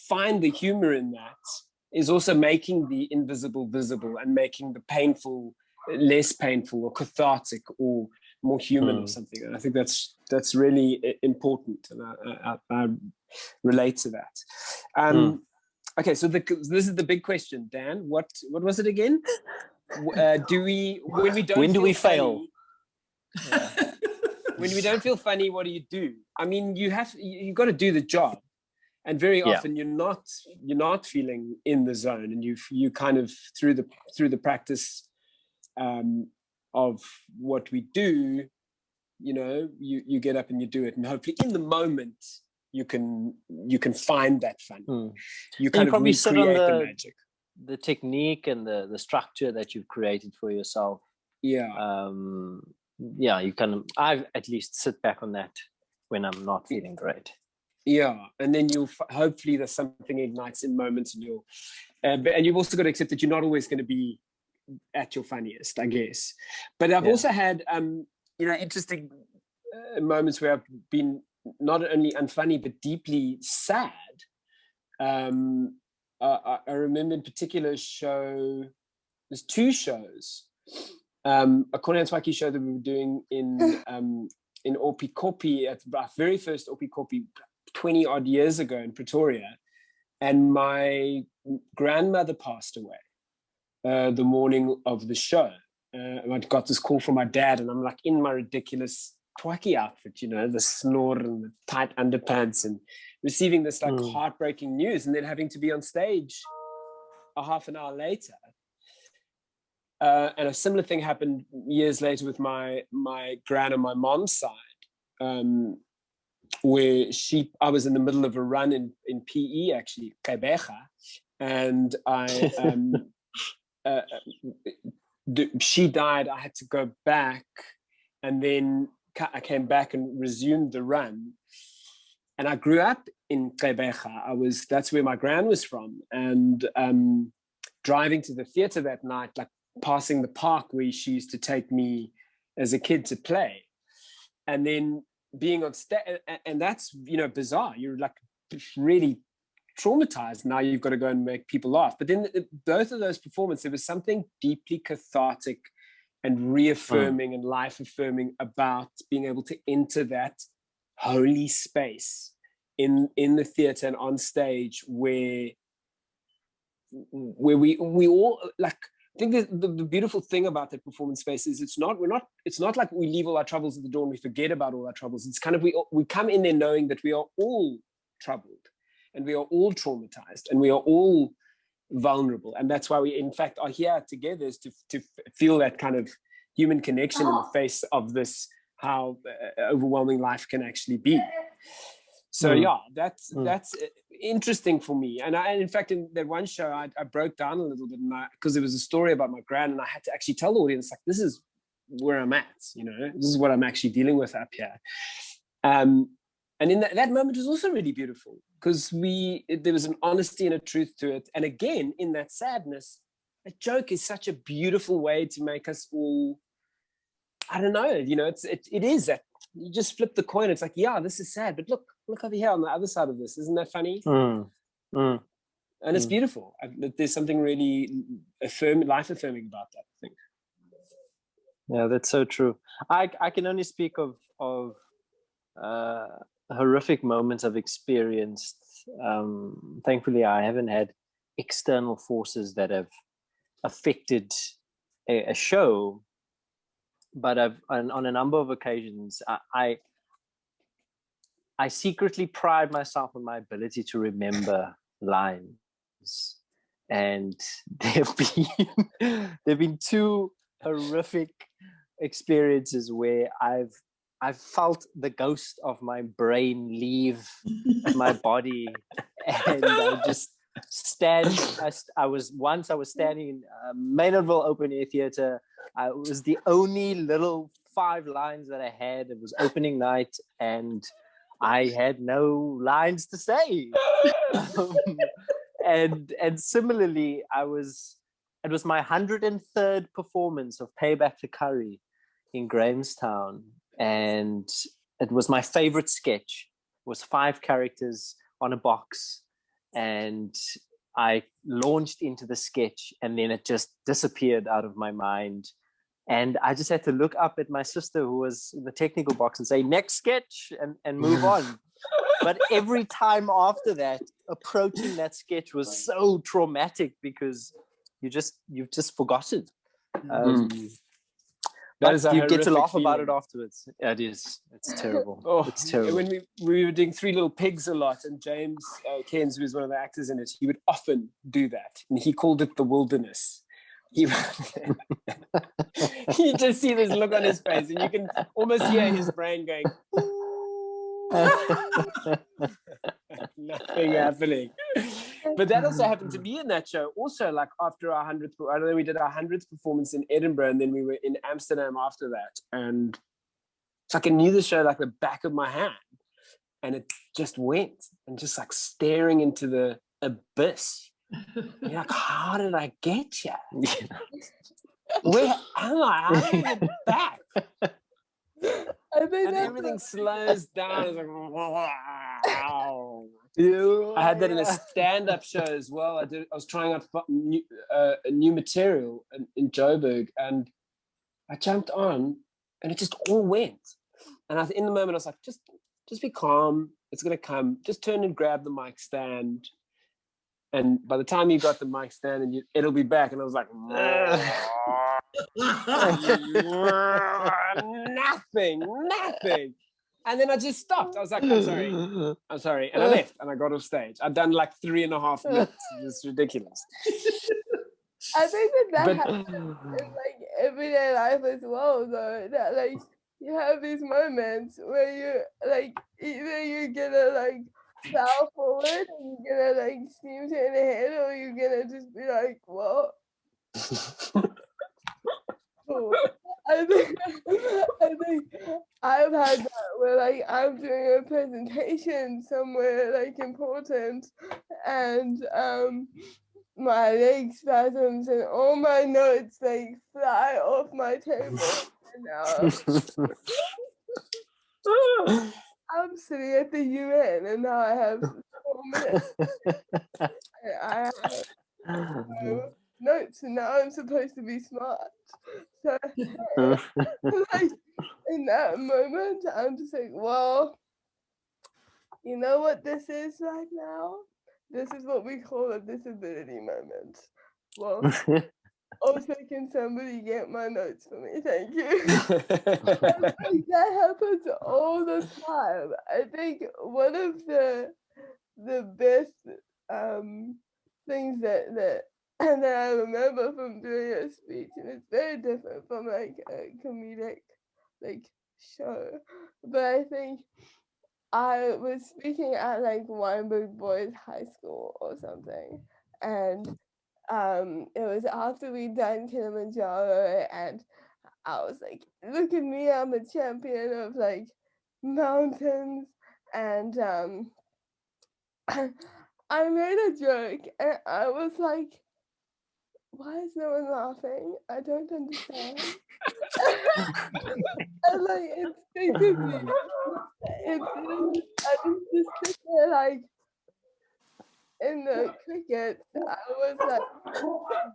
find the humor in that is also making the invisible visible and making the painful less painful or cathartic or more human or something. And I think that's really important, and I relate to that. Okay, so this is the big question, Dan. What was it again? When do we fail? When we don't feel funny, what do? I mean, you've got to do the job, and very often you're not feeling in the zone, and you kind of through the practice of what we do, you get up and you do it, and hopefully in the moment you can find that fun. You kind of probably recreate sit on the magic, the technique and the structure that you've created for yourself. You kind of, I at least sit back on that when I'm not feeling great. And then hopefully there's something ignites in moments, and you've also got to accept that you're not always going to be at your funniest, I guess. But I've also had interesting moments where I've been not only unfunny but deeply sad. I remember in particular there's two shows, a Corny and Swaki show that we were doing in Opikopi, at our very first Opikopi 20 odd years ago in Pretoria, and my grandmother passed away the morning of the show. I got this call from my dad, and I'm like in my ridiculous Twaki outfit, the snore and the tight underpants, and receiving this like heartbreaking news, and then having to be on stage a half an hour later. And a similar thing happened years later with my gran on my mom's side, where I was in the middle of a run in PE, actually, Kebecha, and she died. I had to go back, and then I came back and resumed the run. And I grew up in Kebecha. That's where my gran was from, and driving to the theatre that night, like passing the park where she used to take me as a kid to play, and then being on stage, and that's bizarre. You're like really traumatized. Now you've got to go and make people laugh. But then both of those performances, there was something deeply cathartic and reaffirming and life affirming about being able to enter that holy space in the theater and on stage where we all like. I think the beautiful thing about that performance space is it's not like we leave all our troubles at the door and we forget about all our troubles. It's kind of we come in there knowing that we are all troubled and we are all traumatized and we are all vulnerable, and that's why we in fact are here together, is to feel that kind of human connection in the face of this how overwhelming life can actually be. So that's interesting for me. And in fact, in that one show, I broke down a little bit, because there was a story about my gran, and I had to actually tell the audience, like, this is where I'm at. This is what I'm actually dealing with up here. And in that moment was also really beautiful, because there was an honesty and a truth to it. And again, in that sadness, a joke is such a beautiful way to make us all, I don't know, it is that you just flip the coin. It's like, yeah, this is sad, but look over here on the other side of this. Isn't that funny? And it's beautiful. There's something really life affirming about that, I think. Yeah, that's so true. I can only speak of horrific moments I've experienced. Thankfully, I haven't had external forces that have affected a show, but on a number of occasions, I secretly pride myself on my ability to remember lines, and there've been two horrific experiences where I've felt the ghost of my brain leave my body, and I was standing in Maynardville Open Air Theatre. It was the only little 5 lines that I had. It was opening night, and I had no lines to say. And similarly, it was my 103rd performance of Payback to Curry in Grahamstown, and it was my favorite sketch. It was 5 characters on a box, and I launched into the sketch, and then it just disappeared out of my mind. And I just had to look up at my sister, who was in the technical box, and say, next sketch, and move on. But every time after that, approaching that sketch was so traumatic because you've just forgotten. That is you get to laugh feeling. about it afterwards. Yeah, it is. It's terrible. It's terrible. When we were doing Three Little Pigs a lot, and James Cairns, who was one of the actors in it, he would often do that, and he called it the wilderness. You just see this look on his face, and you can almost hear his brain going, nothing happening. But that also happened to me in that show. Also, like after our 100th, I don't know, we did our 100th performance in Edinburgh, and then we were in Amsterdam after that. And it's like I knew the show like the back of my hand, and it just went, and just like staring into the abyss. You're like, how did I get here? Where am I? How did I get back? I think And everything slows down. It's like, wow. I had that in a stand-up show as well. I was trying out a new material in Joburg, and I jumped on, and it just all went. And in the moment, I was like, just be calm. It's gonna come. Just turn and grab the mic stand. And by the time you got the mic stand, and it'll be back. And I was like, nothing. And then I just stopped. I was like, I'm sorry. And I left, and I got off stage. I'd done like 3.5 minutes. It's ridiculous. I think that happens in like everyday life as well, though. That like you have these moments where you like either you're gonna like plow forward and you're gonna like steam turn ahead, or you're gonna just be like, what? Cool. I think I've had that where like I'm doing a presentation somewhere like important, and my leg spasms and all my notes like fly off my table, and I'm sitting at the UN, and now I have 4 minutes. I have notes, and now I'm supposed to be smart. So like in that moment, I'm just like, well, you know what this is right now? This is what we call a disability moment. Well, also, can somebody get my notes for me? Thank you. That happens all the time. I think one of the best things that I remember from doing a speech, and it's very different from like a comedic like show, but I think I was speaking at like Weinberg Boys High School or something, and it was after we'd done Kilimanjaro, and I was like, look at me, I'm a champion of like mountains, and I made a joke, and I was like, why is no one laughing? I don't understand. And like instinctively, I just sit there like in the cricket. I was like,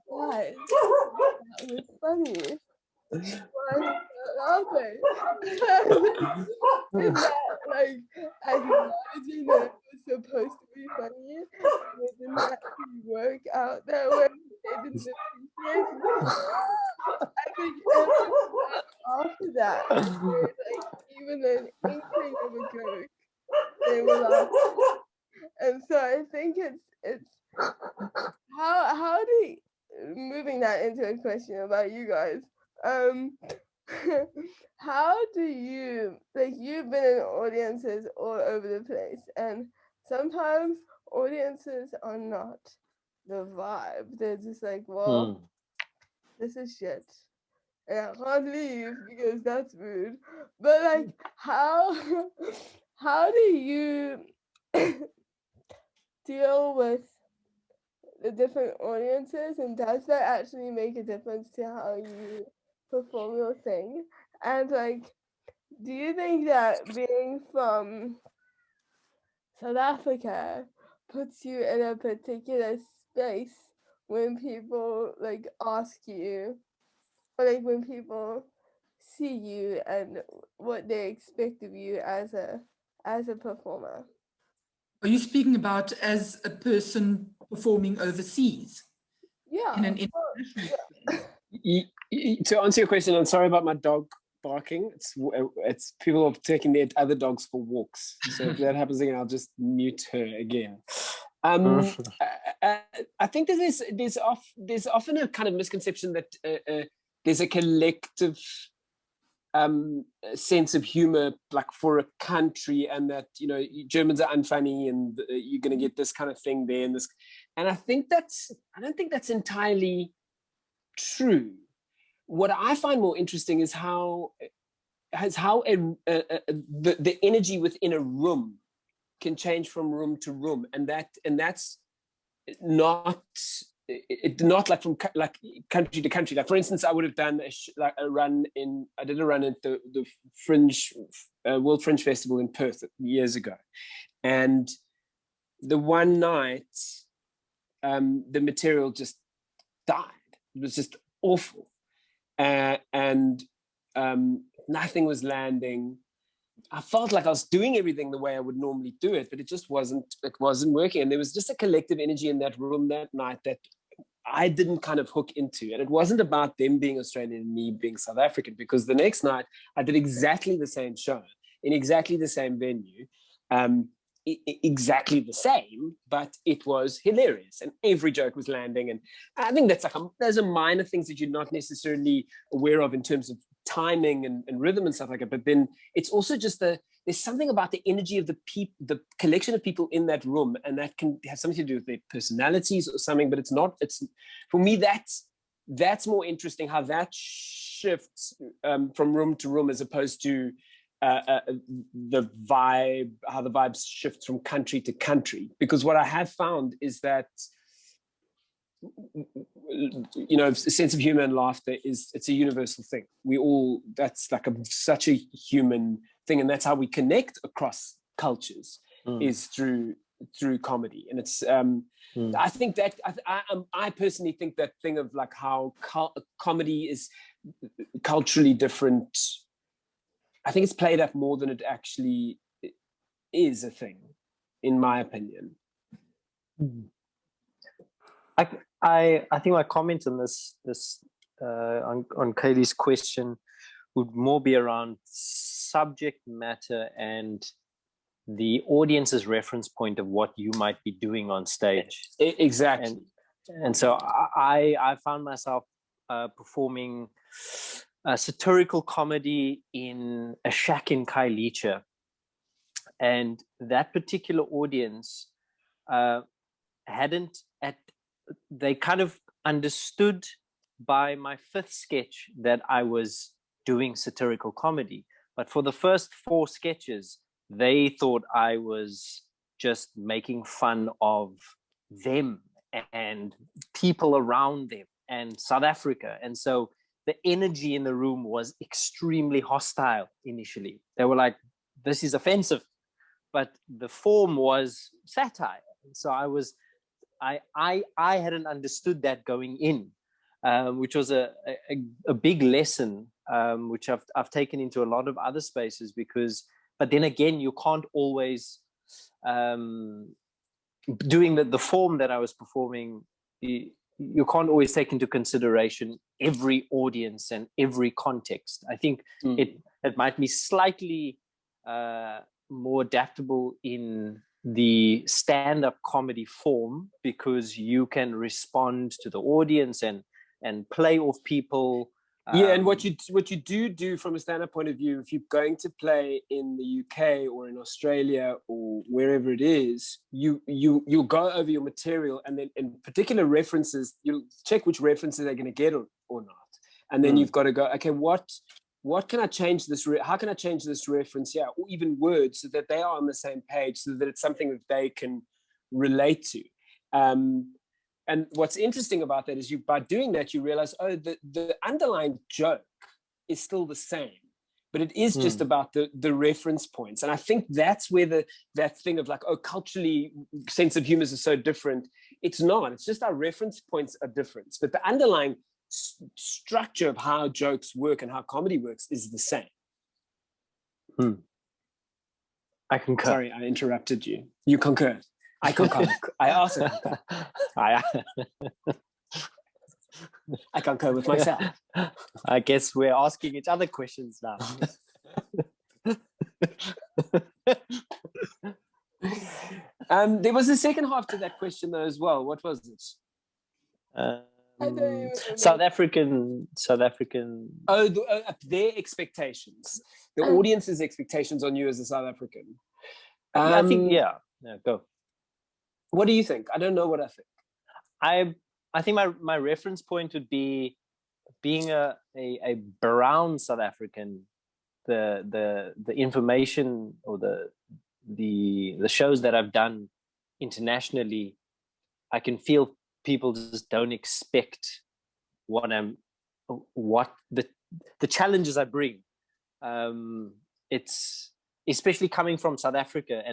guys, that was funny. Why are you laughing? And that, like, acknowledging that it was supposed to be funny, it didn't actually work out that way. They didn't appreciate it. I think after that, like even an inkling of a joke, they were laughing. And so I think it's how do moving that into a question about you guys, how do you, like, you've been in audiences all over the place, and sometimes audiences are not the vibe. They're just like, well, this is shit. And I can't leave because that's rude. But like, how do you deal with the different audiences, and does that actually make a difference to how you perform your thing? And like, do you think that being from South Africa puts you in a particular space when people like ask you, or like when people see you and what they expect of you as a performer? Are you speaking about as a person performing overseas Yeah. in an international space? To answer your question, I'm sorry about my dog barking. It's people are taking their other dogs for walks. So if that happens again, I'll just mute her again. I think that there's often a kind of misconception that there's a collective sense of humor, like for a country, and that Germans are unfunny, and you're going to get this kind of thing there, and this. And I don't think that's entirely true. What I find more interesting is how the energy within a room can change from room to room, and that's not like from like country to country. Like for instance, I would have done a run at the Fringe World Fringe Festival in Perth years ago, and the one night the material just died. It was just awful, and nothing was landing. I felt like I was doing everything the way I would normally do it, but it just wasn't working. And there was just a collective energy in that room that night that I didn't kind of hook into. And it wasn't about them being Australian and me being South African, because the next night I did exactly the same show in exactly the same venue, exactly the same, but it was hilarious and every joke was landing. And I think that's those are minor things that you're not necessarily aware of in terms of timing and rhythm and stuff like that. But then it's also just there's something about the energy of the collection of people in that room, and that can have something to do with their personalities or something. But it's for me, that's more interesting, how that shifts from room to room, as opposed to how the vibes shift from country to country. Because what I have found is that a sense of humor and laughter it's a universal thing. That's like such a human thing, and that's how we connect across cultures, is through comedy. And it's I think that I personally think that thing of like how comedy is culturally different, I think it's played up more than it actually is a thing, in my opinion. I think my comment on this on Chaeli's question would more be around subject matter and the audience's reference point of what you might be doing on stage. Exactly. And so I found myself performing a satirical comedy in a shack in Khayelitsha, and that particular audience they kind of understood by my fifth sketch that I was doing satirical comedy. But for the first 4 sketches, they thought I was just making fun of them and people around them and South Africa. And so the energy in the room was extremely hostile initially. They were like, this is offensive. But the form was satire. So I hadn't understood that going in, which was a big lesson, which I've taken into a lot of other spaces, but then again, you can't always, doing the form that I was performing, you can't always take into consideration every audience and every context. I think it might be slightly more adaptable in the stand-up comedy form, because you can respond to the audience and play off people. And what you do from a stand-up point of view, if you're going to play in the UK or in Australia or wherever it is, you'll go over your material, and then in particular references, you'll check which references they're going to get or not. And then you've got to go, okay, what can I change this? How can I change this reference? Yeah, or even words, so that they are on the same page, so that it's something that they can relate to. And what's interesting about that is by doing that, you realize, oh, the underlying joke is still the same, but it is just about the reference points. And I think that's where that thing of like, oh, culturally, sense of humor is so different. It's not. It's just our reference points are different. But the underlying structure of how jokes work and how comedy works is the same. I concur. Sorry, I interrupted you. You concur. I concur. I also concur. I concur with myself. I guess we're asking each other questions now. There was a second half to that question though as well. What was it? South African. Oh, their expectations. The audience's expectations on you as a South African. I think, yeah, go. What do you think? I don't know what I think. I think my reference point would be being a brown South African. The information or the shows that I've done internationally, I can feel people just don't expect what the challenges I bring. It's especially coming from South Africa,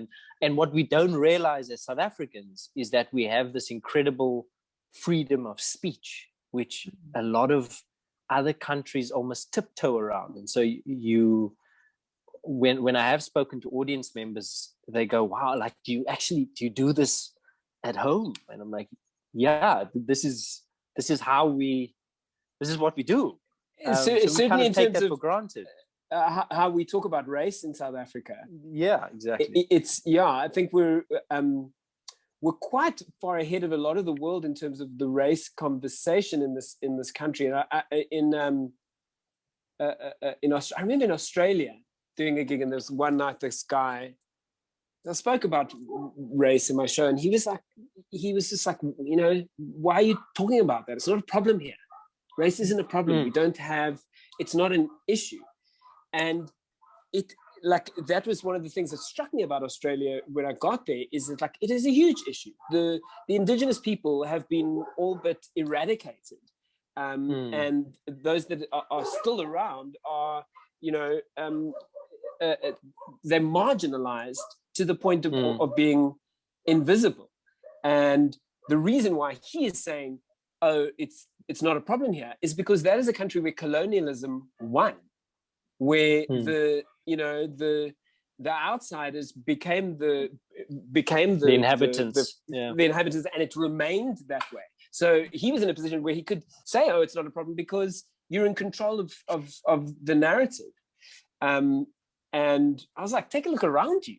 and what we don't realize as South Africans is that we have this incredible freedom of speech, which a lot of other countries almost tiptoe around. And so when I have spoken to audience members, they go, wow, like, do you do this at home? And I'm like, yeah, this is what we do. So we certainly kind of in take terms that of for granted. How we talk about race in South Africa. Yeah, exactly. I think we're quite far ahead of a lot of the world in terms of the race conversation in this country. And I remember in Australia doing a gig, and there was one night this guy, I spoke about race in my show, and he was just like, why are you talking about that? It's not a problem here. Race isn't a problem. We don't have, it's not an issue. And that was one of the things that struck me about Australia when I got there, is that like it is a huge issue. The indigenous people have been all but eradicated, and those that are still around are, they're marginalized to the point of being invisible. And the reason why he is saying, oh, it's not a problem here, is because that is a country where colonialism won, where the outsiders became the inhabitants, the inhabitants, and it remained that way. So he was in a position where he could say, oh, it's not a problem because you're in control of the narrative. And I was like, take a look around you.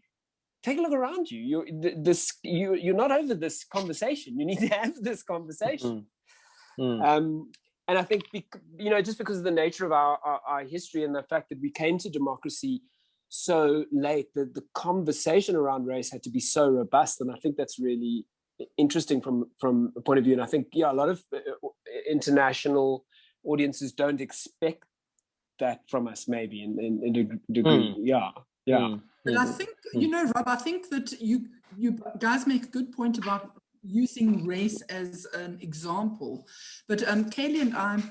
You're not over this conversation. You need to have this conversation. And I think, just because of the nature of our history and the fact that we came to democracy so late, the conversation around race had to be so robust. And I think that's really interesting from a point of view. And I think, a lot of international audiences don't expect that from us, maybe in a degree. But I think, Rob, I think that you guys make a good point about using race as an example. But Chaeli and I,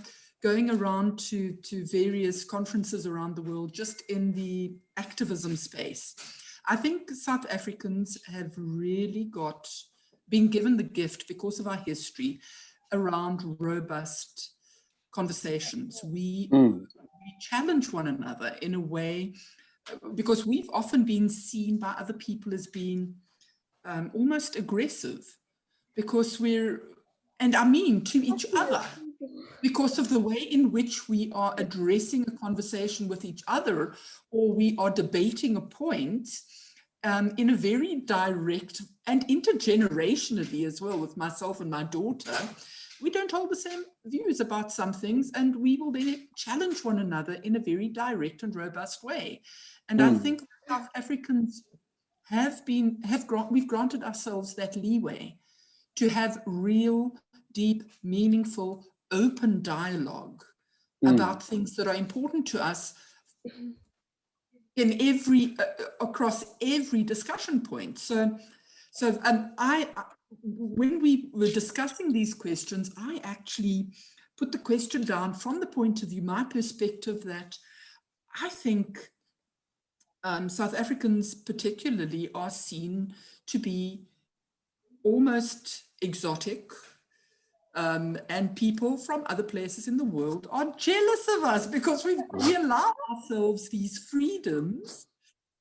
going around to various conferences around the world, just in the activism space, I think South Africans have really been given the gift, because of our history, around robust conversations. We challenge one another in a way, because we've often been seen by other people as being almost aggressive, because to each other, because of the way in which we are addressing a conversation with each other, or we are debating a point in a very direct and intergenerationally as well, with myself and my daughter. We don't hold the same views about some things, and we will then challenge one another in a very direct and robust way. And I think South Africans we've granted ourselves that leeway to have real, deep, meaningful, open dialogue about things that are important to us in across every discussion point. So when we were discussing these questions, I actually put the question down from the point of view, my perspective, that I think South Africans particularly are seen to be almost exotic, and people from other places in the world are jealous of us because we allow ourselves these freedoms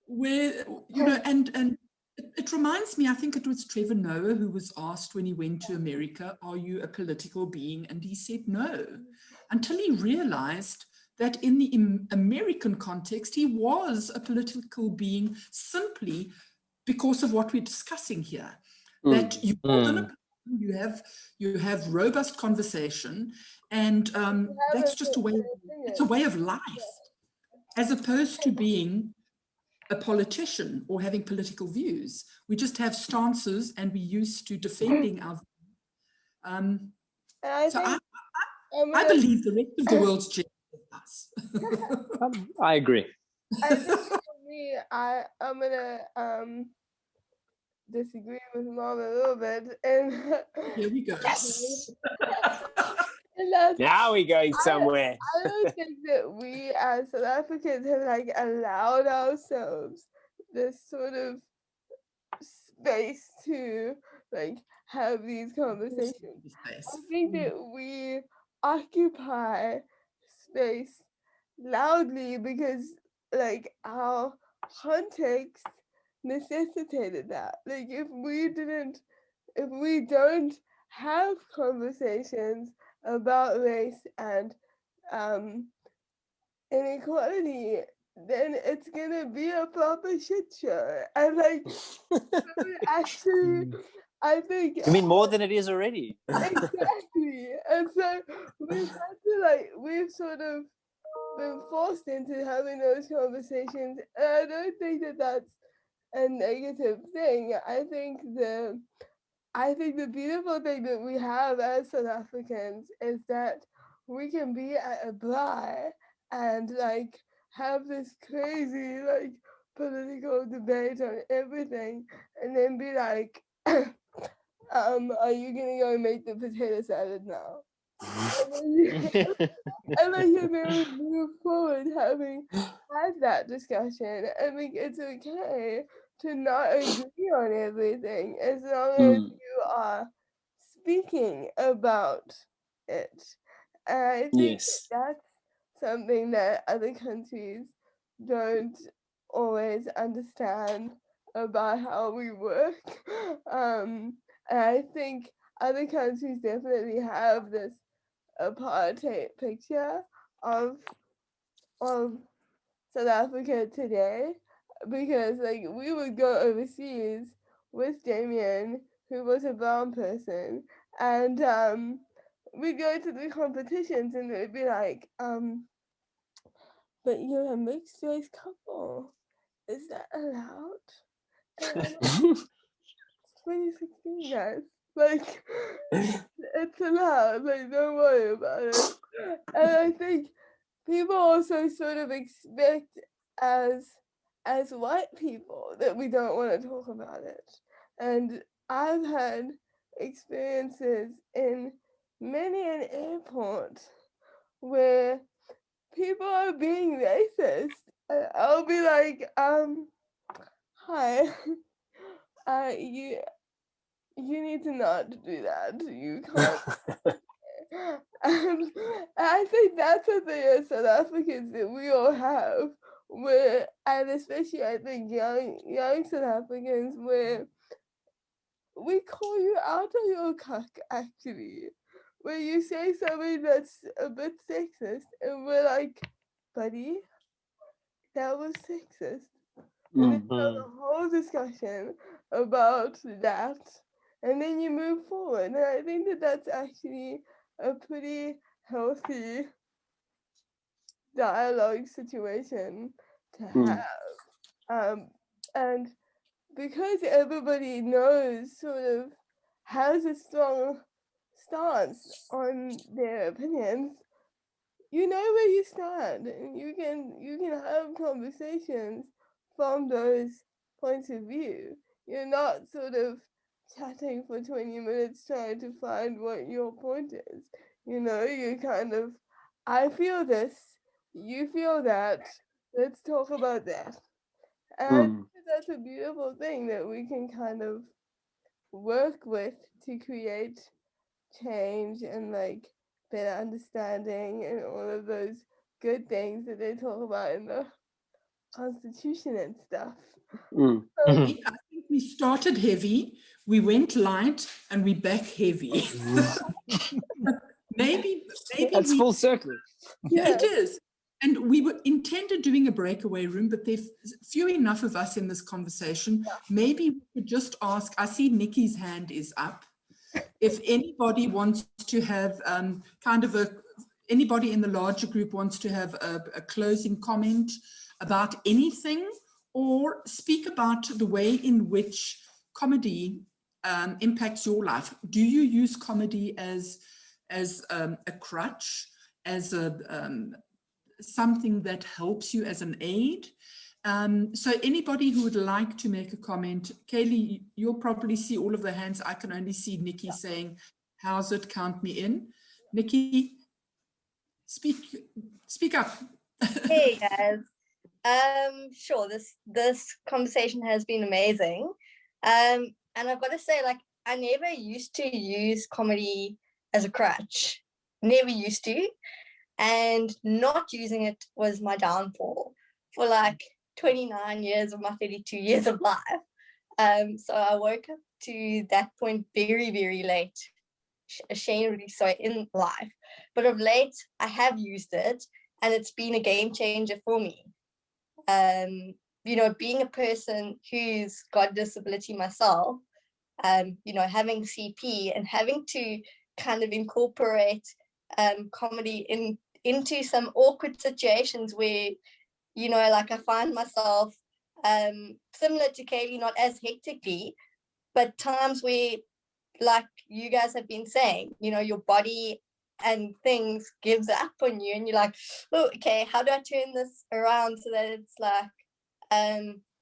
where, and it reminds me, I think it was Trevor Noah who was asked when he went to America, are you a political being? And he said no, until he realized that in the American context, he was a political being simply because of what we're discussing here. That you have robust conversation, and that's just it's a way of life, as opposed to being a politician or having political views. We just have stances, and we're used to defending our. I believe the rest of the world's jealous of us. I agree. I think for me, I'm gonna disagree with Mom a little bit, and here we go. Yes. and Now we're going somewhere. I don't think that we as South Africans have like allowed ourselves this sort of space to like have these conversations. I think that we occupy space loudly because like our context necessitated that. Like if we don't have conversations about race and inequality, then it's gonna be a proper shit show. And like actually, I think You mean more than it is already? exactly. And so we've sort of been forced into having those conversations. And I don't think that that's a negative thing. I think the beautiful thing that we have as South Africans is that we can be at a bar and like have this crazy like political debate on everything, and then be like, are you gonna go make the potato salad now? And like you know, move forward having had that discussion. I think it's okay to not agree on everything as long as you are speaking about it. And I think that's something that other countries don't always understand about how we work. And I think other countries definitely have this apartheid picture of South Africa today, because like we would go overseas with Damien, who was a brown person, and we'd go to the competitions and they'd be like, but you're a mixed race couple. Is that allowed? And I'm like, 2016, guys. Like, it's allowed. Like, don't worry about it. And I think people also sort of expect as white people that we don't want to talk about it. And I've had experiences in many an airport where people are being racist. And I'll be like, hi, you need to not do that. You can't. And I think that's a thing as South Africans that we all have, where, and especially I think young South Africans, where we call you out on your cuck, actually, where you say something that's a bit sexist, and we're like, buddy, that was sexist. And then have a whole discussion about that, and then you move forward. And I think that that's actually a pretty healthy dialogue situation to have. And because everybody knows sort of has a strong stance on their opinions, you know where you stand, and you can have conversations from those points of view. You're not sort of chatting for 20 minutes trying to find what your point is. You know, you kind of, I feel this, you feel that, let's talk about that. And I think that's a beautiful thing that we can kind of work with to create change and like better understanding and all of those good things that they talk about in the Constitution and stuff. Mm. I think we started heavy, we went light, and we back heavy. maybe That's we, full circle. Yeah. it is. And we were intended doing a breakaway room, but there's few enough of us in this conversation. Maybe we could just ask, I see Nikki's hand is up. If anybody wants to have anybody in the larger group wants to have a closing comment about anything, or speak about the way in which comedy impacts your life. Do you use comedy as a crutch, as something that helps you, as an aid? So anybody who would like to make a comment, Chaeli, you'll probably see all of the hands. I can only see Nikki saying, how's it, count me in. Nikki, speak up. Hey guys. Sure, this conversation has been amazing. And I've got to say, like, I never used to use comedy as a crutch. Never used to. And not using it was my downfall for like 29 years of my 32 years of life. So I woke up to that point very, very late, ashamedly so, in life. But of late, I have used it, and it's been a game changer for me. You know, being a person who's got disability myself, you know, having CP and having to kind of incorporate comedy into some awkward situations where, you know, like I find myself similar to Chaeli, not as hectically, but times where, like you guys have been saying, you know, your body and things gives up on you, and you're like, oh, okay, how do I turn this around so that it's like,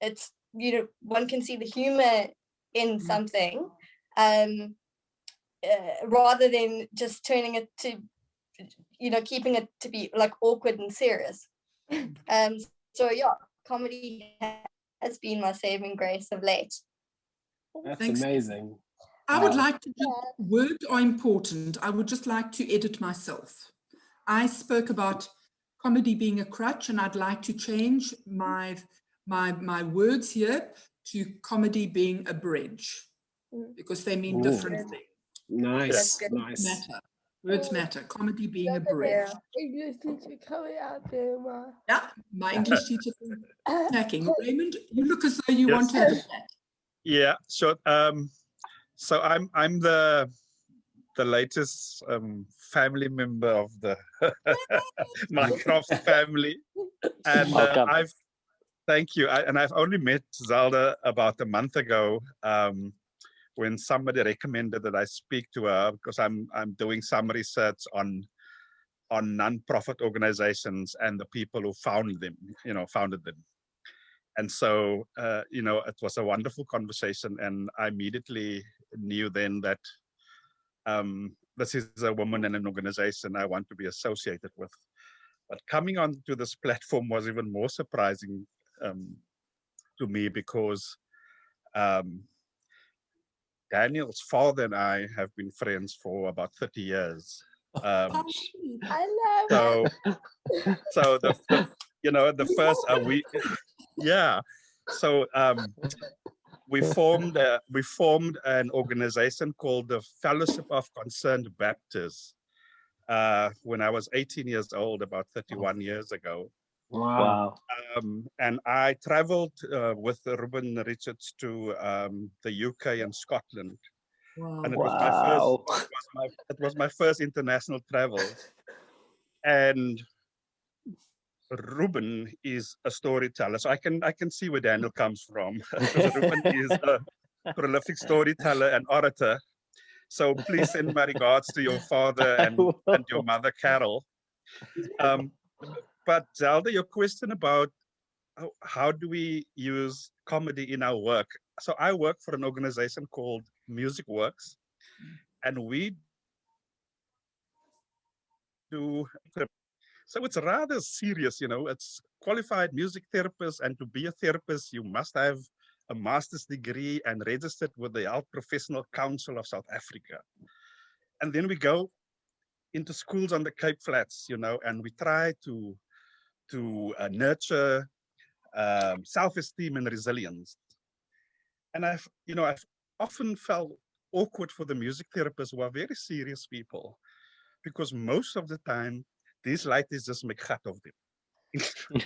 it's, you know, one can see the humor in something, rather than just turning it to, you know, keeping it to be like awkward and serious. So yeah, comedy has been my saving grace of late. That's Thanks. amazing. I would like to, words are important. I would just like to edit myself. I spoke about comedy being a crutch, and I'd like to change my words here to comedy being a bridge, because they mean different things. Nice, That's nice. Matter. Words matter. Comedy being a bridge. Yeah. English teacher coming out there, Ma. Yeah, my English teacher attacking. Raymond, you look as though you want to have a chat. Yeah, sure. So I'm the latest family member of the Mycroft family, and Welcome. thank you. And I've only met Zelda about a month ago, when somebody recommended that I speak to her, because I'm doing some research on non-profit organizations and the people who founded them. And so, you know, it was a wonderful conversation, and I immediately knew then that this is a woman and an organization I want to be associated with. But coming onto this platform was even more surprising to me, because Daniel's father and I have been friends for about 30 years. I love So the you know, the first so we formed an organization called the Fellowship of Concerned Baptists when I was 18 years old, about 31 years ago. Wow. And I traveled with Ruben Richards to the UK and Scotland. Wow. And it was my first international travel. And Ruben is a storyteller. So I can see where Daniel comes from. Because Ruben is a prolific storyteller and orator. So please send my regards to your father and your mother, Carol. But Zelda, your question about how do we use comedy in our work? So I work for an organization called Music Works, and we do. So it's rather serious, it's qualified music therapist, and to be a therapist, you must have a master's degree and registered with the Health Professional Council of South Africa. And then we go into schools on the Cape Flats, and we try to nurture self-esteem and resilience. And I've often felt awkward for the music therapists who are very serious people, because most of the time, these ladies just make gat of them in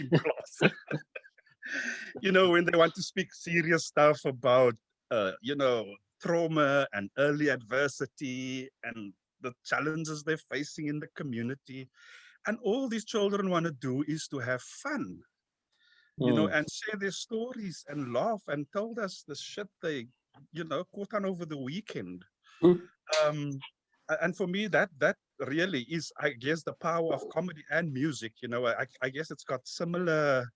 class. When they want to speak serious stuff about, trauma and early adversity and the challenges they're facing in the community. And all these children want to do is to have fun, and share their stories and laugh and tell us the shit they, caught on over the weekend. And for me, that really is, I guess, the power of comedy and music. I guess it's got similar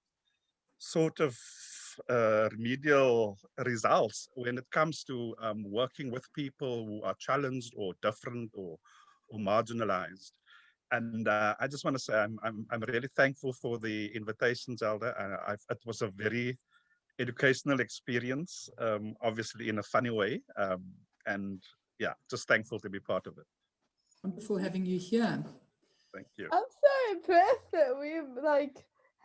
sort of remedial results when it comes to working with people who are challenged or different or marginalized. And I just want to say I'm really thankful for the invitation, Zelda. It was a very educational experience, obviously in a funny way. And yeah, just thankful to be part of it. Wonderful having you here. Thank you. I'm so impressed that we've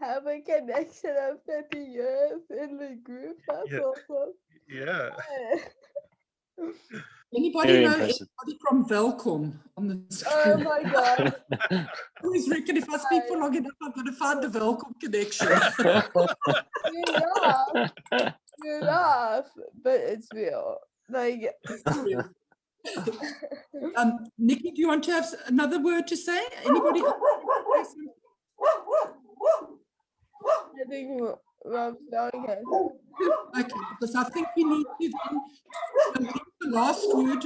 have a connection of 30 years in the group. That's awesome. Yeah. Anybody Very know impressive. anybody from Velkom on the screen? Oh my God. I always reckon if I speak for long enough, I'm going to find the Velkom connection. You laugh, but it's real. Nikki, do you want to have another word to say? Anybody else? I think Rob's nodding his head. Okay, because I think we need to then give the last word.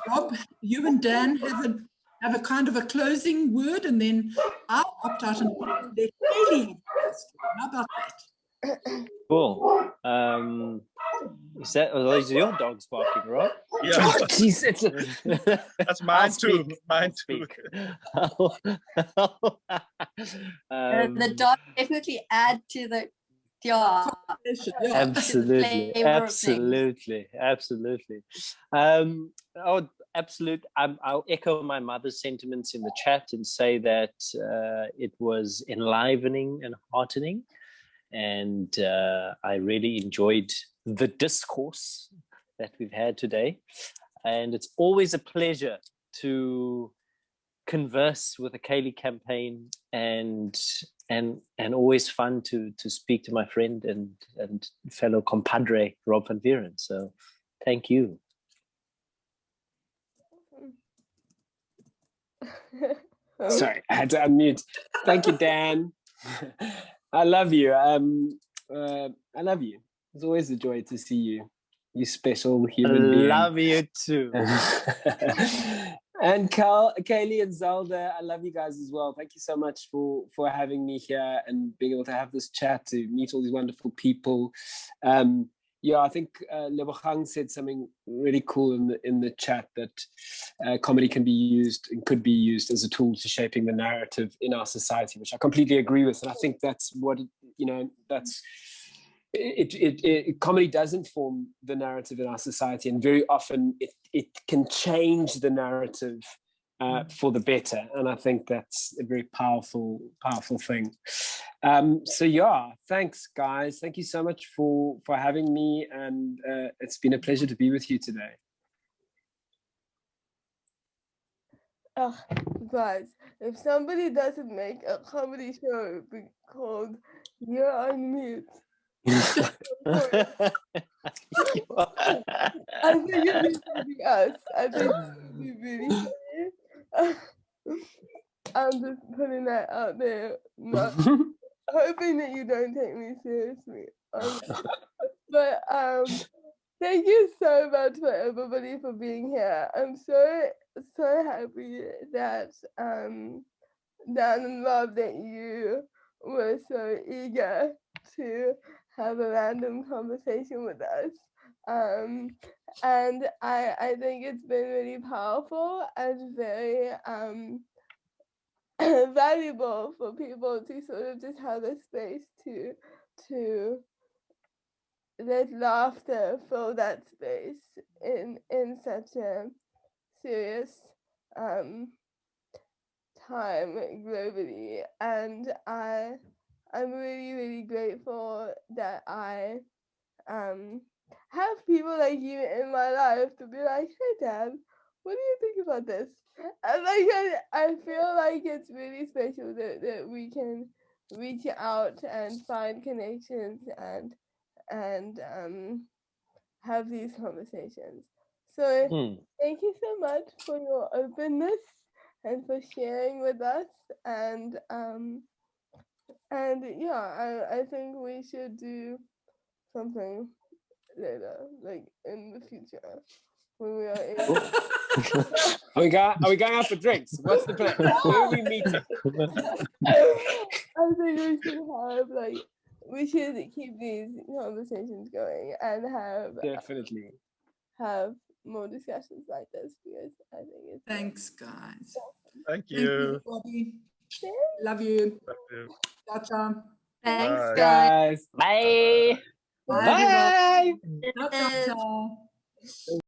Rob, you and Dan have a kind of a closing word, and then I'll opt out and let Chaeli. How about that? Cool. Is that those are your dogs barking, Rob? Yeah. Jeez, That's mine too. Mine too. The dog definitely add to the Yeah. Absolutely, absolutely, absolutely. I'll echo my mother's sentiments in the chat and say that it was enlivening and heartening, and I really enjoyed the discourse that we've had today. And it's always a pleasure to converse with the Chaeli campaign, and always fun to speak to my friend and fellow compadre Rob van Vuuren. So thank you. Sorry, I had to unmute. Thank you, Dan. I love you. I love you. It's always a joy to see you. You special human being. Love you too. And Chaeli and Zelda, I love you guys as well. Thank you so much for having me here and being able to have this chat, to meet all these wonderful people. I think Lebogang said something really cool in the chat, that comedy can be used and could be used as a tool to shaping the narrative in our society, which I completely agree with. And I think that's what, that's comedy does inform the narrative in our society, and very often it can change the narrative for the better. And I think that's a very powerful thing. Thanks guys. Thank you so much for having me, and it's been a pleasure to be with you today. Oh, guys, if somebody doesn't make a comedy show called You're on Mute, I think it needs to be us. I think it would be really funny. I'm just putting that out there, not hoping that you don't take me seriously. But thank you so much for everybody for being here. I'm so happy that that I love that you were so eager to have a random conversation with us. And I think it's been really powerful and very valuable for people to sort of just have a space to let laughter fill that space in such a serious time globally. And I'm really grateful that I have people like you in my life to be like, hey Dad, what do you think about this? And like I feel like it's really special that we can reach out and find connections and have these conversations. So thank you so much for your openness and for sharing with us. And yeah, I think we should do something later, like in the future, when we are able. Are we going out for drinks? What's the plan? Where are we meeting? I think we should have we should keep these conversations going and Definitely. have more discussions like this because I think it's Thanks, guys. Thank you. Bobby. Love you. Love you. Ciao. Thanks, Bye. guys. Guys. Bye. Bye, everyone. Bye. Ciao, ciao, ciao.